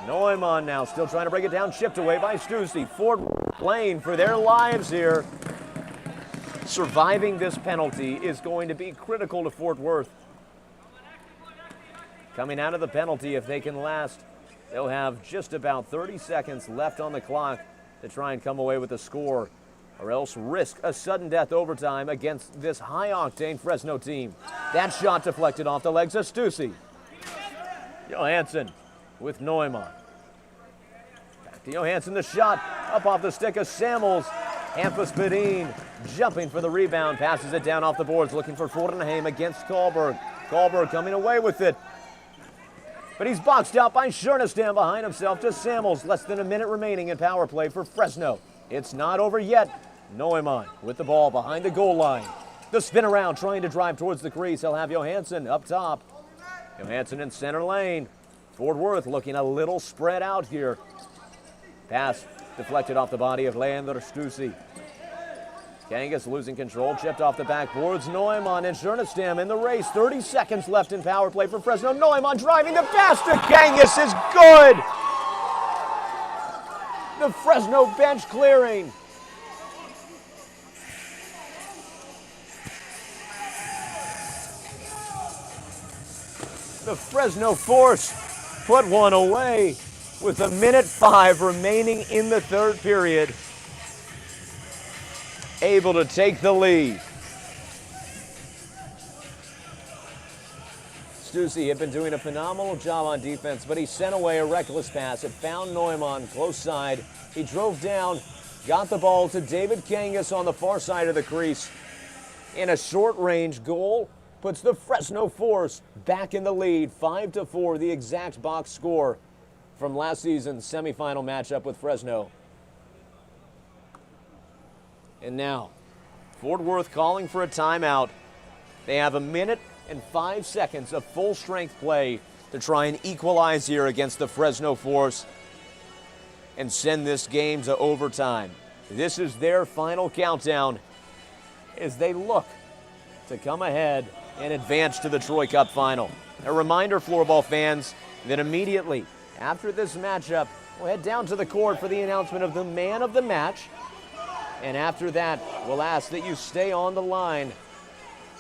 Neumann now still trying to break it down, chipped away by Stussy. Fort playing for their lives here. Surviving this penalty is going to be critical to Fort Worth. Coming out of the penalty, if they can last, they'll have just about 30 seconds left on the clock to try and come away with a score, or else risk a sudden death overtime against this high-octane Fresno team. That shot deflected off the legs of Stussy. Johansson with Neumann. Back to Johansson, the shot up off the stick of Samuels. Hampus Badin jumping for the rebound, passes it down off the boards, looking for Fornheim against Karlberg. Karlberg coming away with it. But he's boxed out by Jernestam behind himself to Samuels. Less than a minute remaining in power play for Fresno. It's not over yet. Neumann with the ball behind the goal line. The spin around, trying to drive towards the crease. He'll have Johansson up top. Johansson in center lane. Fort Worth looking a little spread out here. Pass deflected off the body of Leander Stussy. Kangas losing control, chipped off the backboards. Neumann and Jernestam in the race. 30 seconds left in power play for Fresno. Neumann driving the pass to Kangas is good. The Fresno bench clearing. The Fresno Force put one away with 1:05 remaining in the third period. Able to take the lead. Stussy had been doing a phenomenal job on defense, but he sent away a reckless pass. It found Neumann close side. He drove down, got the ball to David Kangas on the far side of the crease. In a short-range goal, puts the Fresno Force back in the lead, 5-4, the exact box score from last season's semifinal matchup with Fresno. And now, Fort Worth calling for a timeout. They have 1 minute and 5 seconds of full strength play to try and equalize here against the Fresno Force and send this game to overtime. This is their final countdown as they look to come ahead and advance to the Troy Cup final. A reminder, Floorball fans, that immediately after this matchup, we'll head down to the court for the announcement of the man of the match. And after that, we'll ask that you stay on the line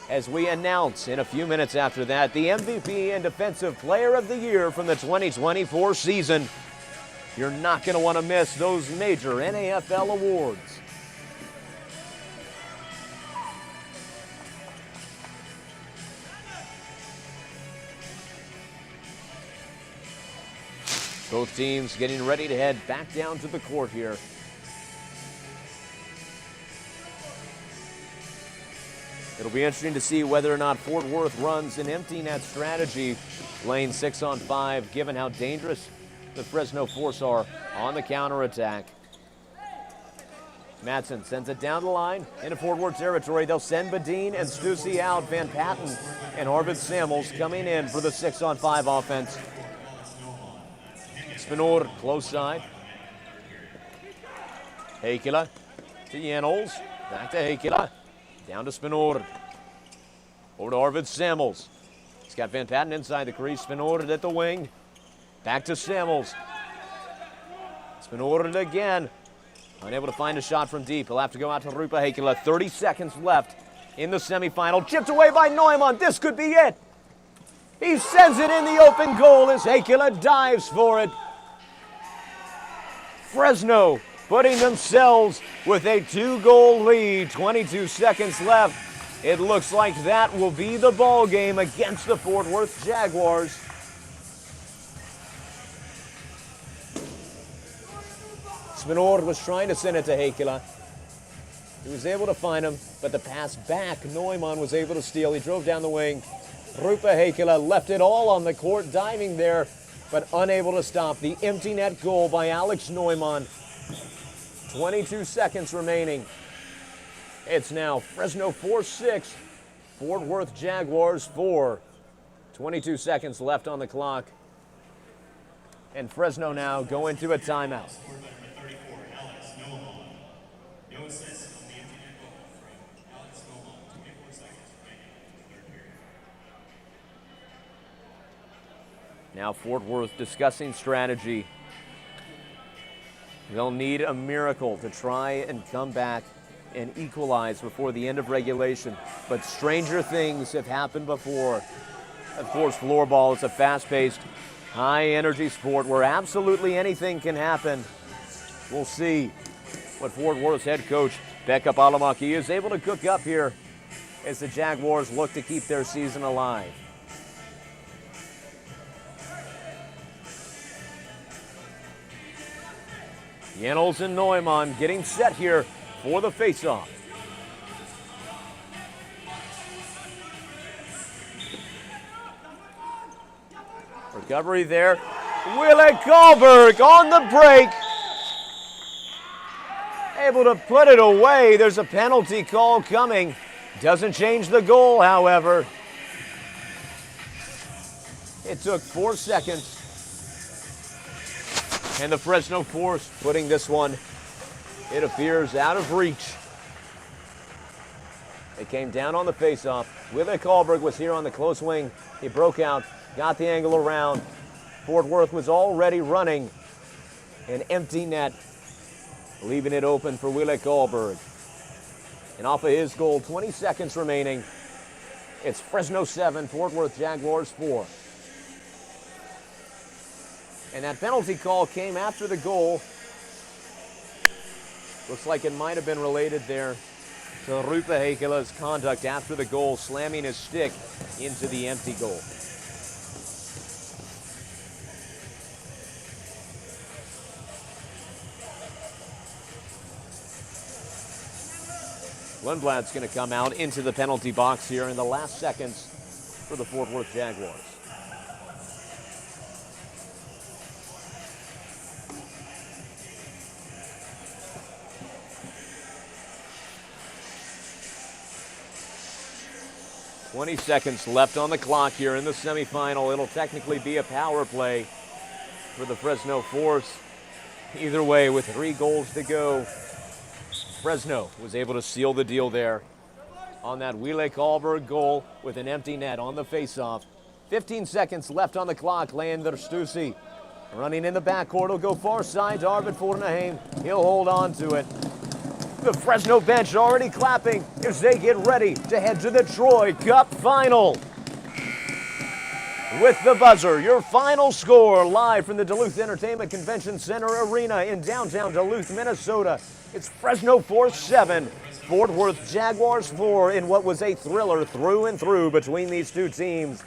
as we announce in a few minutes after that the MVP and Defensive Player of the Year from the 2024 season. You're not going to want to miss those major NAFL awards. Both teams getting ready to head back down to the court here. It'll be interesting to see whether or not Fort Worth runs an empty net strategy, playing 6-on-5, given how dangerous the Fresno Force are on the counterattack. Madsen sends it down the line into Fort Worth territory. They'll send Badine and Stussy out. Van Patten and Arvid Samuels coming in for the 6-on-5 offense. Spinor, close side. Heikkilä to Janols. Back to Heikkilä. Down to Spinor. Over to Arvid Samuels. He's got Van Patten inside the crease. Spinor at the wing. Back to Samuels. Spinor again. Unable to find a shot from deep. He'll have to go out to Rupa Heikkilä. 30 seconds left in the semifinal. Chipped away by Neumann. This could be it. He sends it in the open goal as Heikkilä dives for it. Fresno putting themselves with a 2-goal lead. 22 seconds left. It looks like that will be the ball game against the Fort Worth Jaguars. Spinor was trying to send it to Heikkilä. He was able to find him, but the pass back, Neumann was able to steal. He drove down the wing. Rupa Heikkilä left it all on the court, diving there, but unable to stop the empty net goal by Alex Neumann. 22 seconds remaining. It's now Fresno 4-6, Fort Worth Jaguars 4. 22 seconds left on the clock. And Fresno now go into a timeout. Now Fort Worth discussing strategy. They'll need a miracle to try and come back and equalize before the end of regulation. But stranger things have happened before. Of course, floorball is a fast-paced, high-energy sport where absolutely anything can happen. We'll see what Fort Worth's head coach, Pekka Palomäki, is able to cook up here as the Jaguars look to keep their season alive. Janols and Neumann getting set here for the faceoff. Recovery there. Wille Karlberg on the break. Able to put it away. There's a penalty call coming. Doesn't change the goal, however. It took 4 seconds. And the Fresno Force putting this one, it appears, out of reach. They came down on the faceoff. Wille Karlberg was here on the close wing. He broke out, got the angle around. Fort Worth was already running an empty net, leaving it open for Wille Karlberg. And off of his goal, 20 seconds remaining. It's Fresno 7, Fort Worth Jaguars 4. And that penalty call came after the goal. Looks like it might have been related there to Rupa Heikkilä's conduct after the goal, slamming his stick into the empty goal. Lundblad's going to come out into the penalty box here in the last seconds for the Fort Worth Jaguars. 20 seconds left on the clock here in the semifinal. It'll technically be a power play for the Fresno Force. Either way, with 3 goals to go, Fresno was able to seal the deal there on that Wille Karlberg goal with an empty net on the faceoff. 15 seconds left on the clock. Leander Stussy running in the backcourt. He'll go far side to Arvid Forneheim. He'll hold on to it. The Fresno bench already clapping as they get ready to head to the Troy Cup final. With the buzzer, your final score live from the Duluth Entertainment Convention Center Arena in downtown Duluth, Minnesota. It's Fresno Force 7, Fort Worth Jaguars 4 in what was a thriller through and through between these two teams.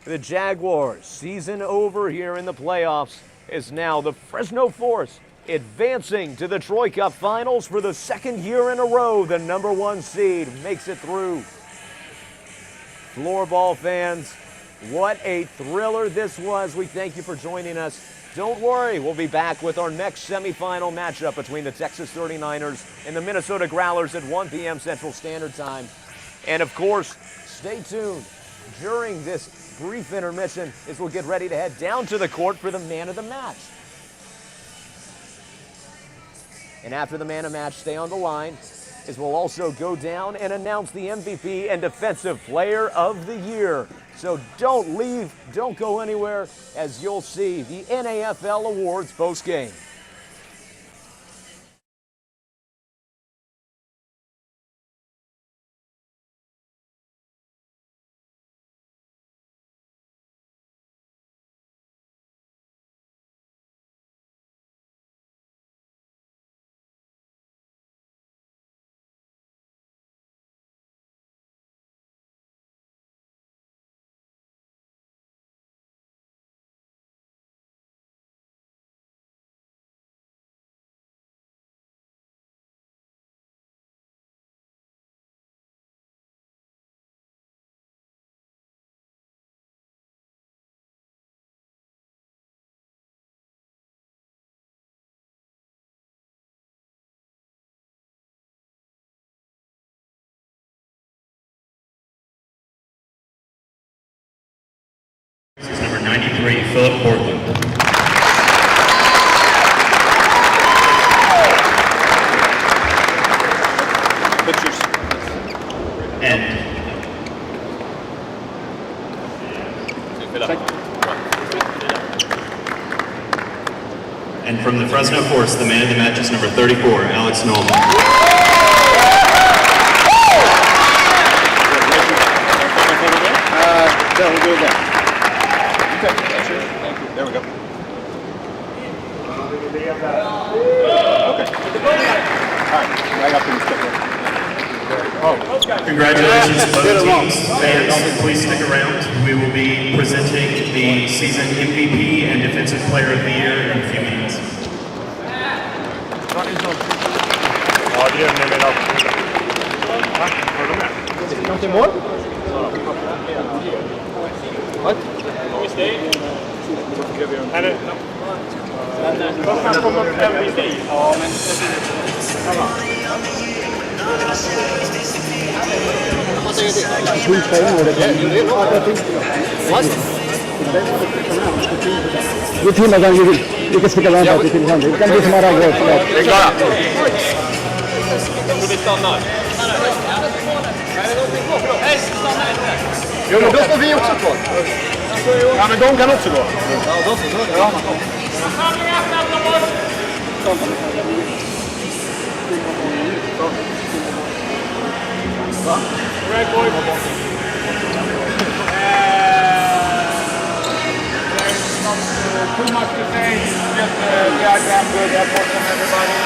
The Jaguars, season over here in the playoffs, is now the Fresno Force advancing to the Troy Cup Finals for the 2nd year in a row. The #1 seed makes it through. Floorball fans, what a thriller this was. We thank you for joining us. Don't worry, we'll be back with our next semifinal matchup between the Texas 39ers and the Minnesota Growlers at 1 p.m. Central Standard Time. And of course, stay tuned during this brief intermission as we'll get ready to head down to the court for the man of the match. And after the man of match, stay on the line as we'll also go down and announce the MVP and Defensive Player of the Year. So don't leave, don't go anywhere, as you'll see the NAFL Awards post-game. This is number 93, Philip Portland. Pictures. And from the Fresno Force, the man of the match is number 34, Alex Nolan. Yeah, we'll do it again. Okay, that's it. Thank you. There we go. Okay. All right, right up in the stick. Congratulations to both teams. Fans, please stick around. We will be presenting the season MVP and Defensive Player of the Year in a few minutes. Nothing more? What? Can we stay? Eller? Vad fan kommer MVP? Ja, men... You team again, you can speak around that if you want. It can be some other words. Det är klara. Jo, men då står vi också kvar. Ja, men de kan också gå. Ja, då så. Ja, man kommer. Red boy. Too much to say. Just goddamn good effort from everybody.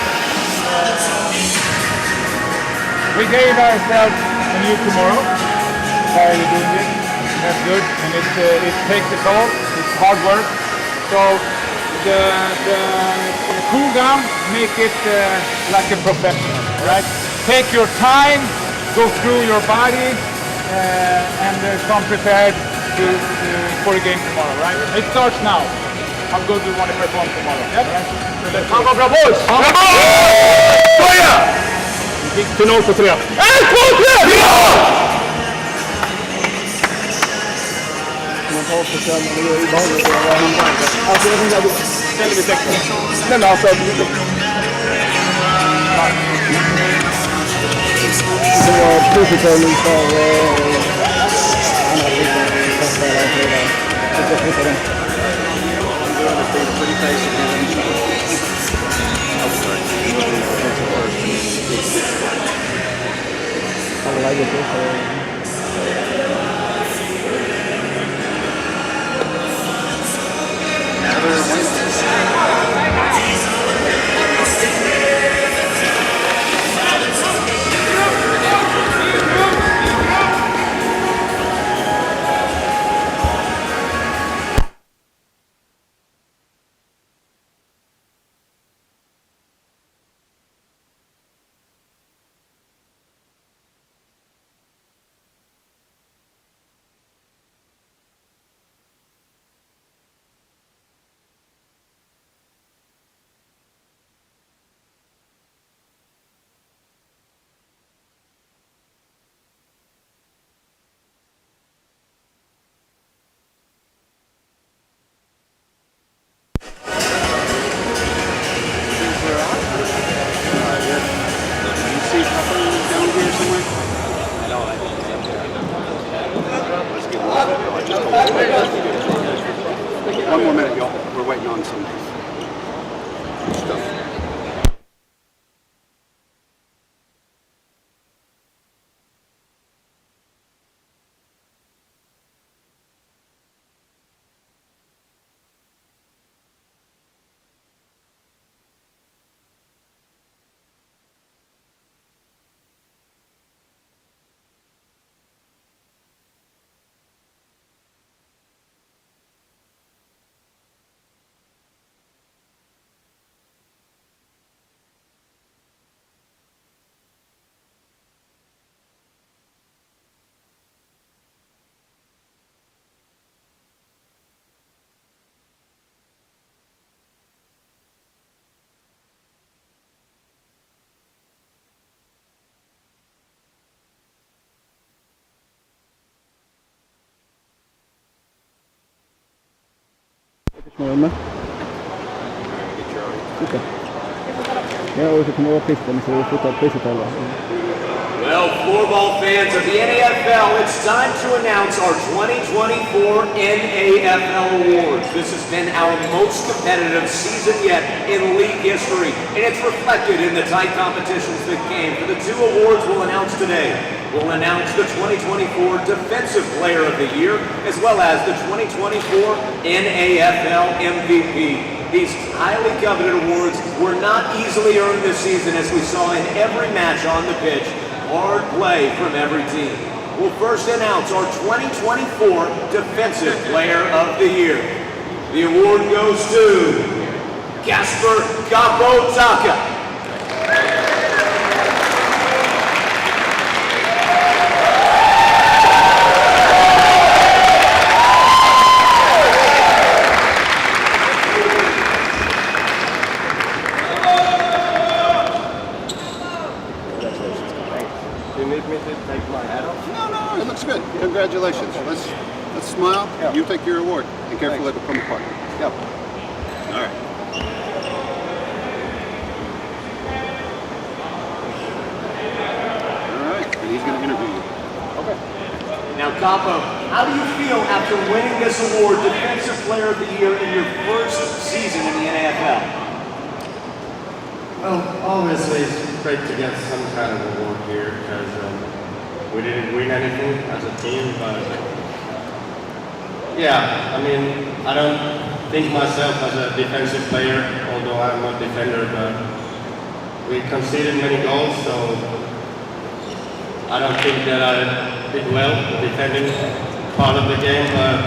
We gave ourselves a new tomorrow. How are you doing this? That's good, and it takes a toll. It's hard work. So the cool down, make it like a professional, right? Take your time, go through your body, and come prepared for the game tomorrow, right? It starts now. How good do you want to perform tomorrow? Yep. Right? So let's go. Bra boys! Bravo! Börja! Final på 3. 1, 2, 3! Ja! man tar för sig, men det är ju behagligt att vara hemma. Alltså jag tänkte att ställer vi tecken. Nej men alltså, det var positivt för andra flickor som fastställer och så vidare. Jag ska flytta den. Alla läget är One more minute, y'all. We're waiting on some stuff. Med. Super. Ja, och så kommer det vara pisten så vi flyttar priset alla. Well, floorball fans of the NAFL, it's time to announce our 2024 NAFL Awards. This has been our most competitive season yet in league history, and it's reflected in the tight competitions that came. For the two awards we'll announce today, we'll announce the 2024 Defensive Player of the Year, as well as the 2024 NAFL MVP. These highly coveted awards were not easily earned this season, as we saw in every match on the pitch. Hard play from every team. We'll first announce our 2024 Defensive Player of the Year. The award goes to Kasper Kapotaka. No, it looks good. Congratulations. Let's smile. Yeah. You take your award. And careful let it come apart. Yep. All right. All right. And he's going to interview you. Okay. Now, Capo, how do you feel after winning this award, Defensive Player of the Year, in your first season in the NAFL? Well, obviously it's great to get some kind of award here because we didn't win anything as a team, but yeah, I mean, I don't think myself as a defensive player, although I'm not a defender, but we conceded many goals, so I don't think that I did well defending part of the game, but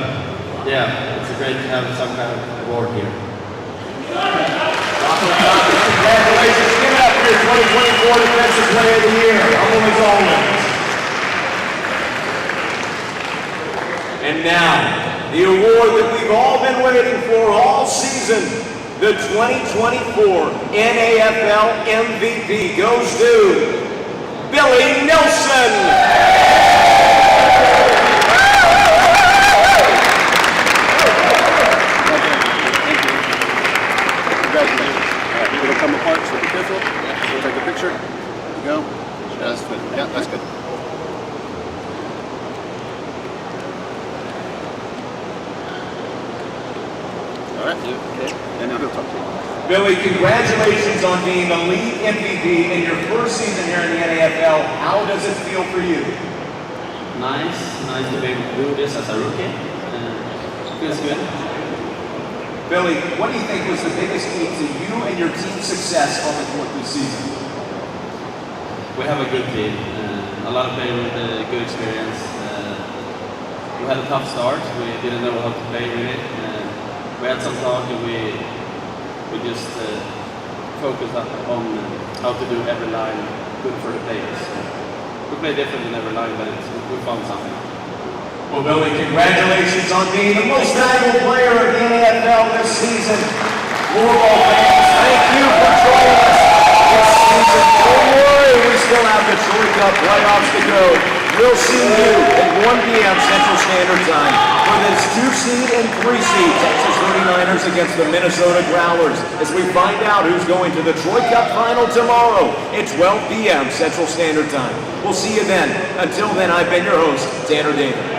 yeah, it's great to have some kind of award here. Congratulations. Give it up for your 2024 Defensive Player of the Year. Humble as always. And now, the award that we've all been waiting for all season, the 2024 NAFL MVP goes to Billy Nelson. All right? Okay. And now he'll talk to you. Billy, congratulations on being the league MVP in your first season here in the NAFL. How does it feel for you? Nice to be able to do this as a rookie. Feels good. Billy, what do you think was the biggest key to you and your team's success on the court this season? We have a good team. A lot of players with good experience. We had a tough start. We didn't know how to play really. We had some talk and we just focused on how to do every line good for the players. We play different in every line, but we found something. Well, Billy, congratulations on being the most valuable player in the NFL this season. Floorball fans, thank you for joining us this season. Don't worry, we still have the Troy Cup playoffs to go. We'll see you at 1 p.m. Central Standard Time for this 2-seed and 3-seed Texas 39ers against the Minnesota Growlers as we find out who's going to the Troy Cup final tomorrow at 12 p.m. Central Standard Time. We'll see you then. Until then, I've been your host, Tanner David.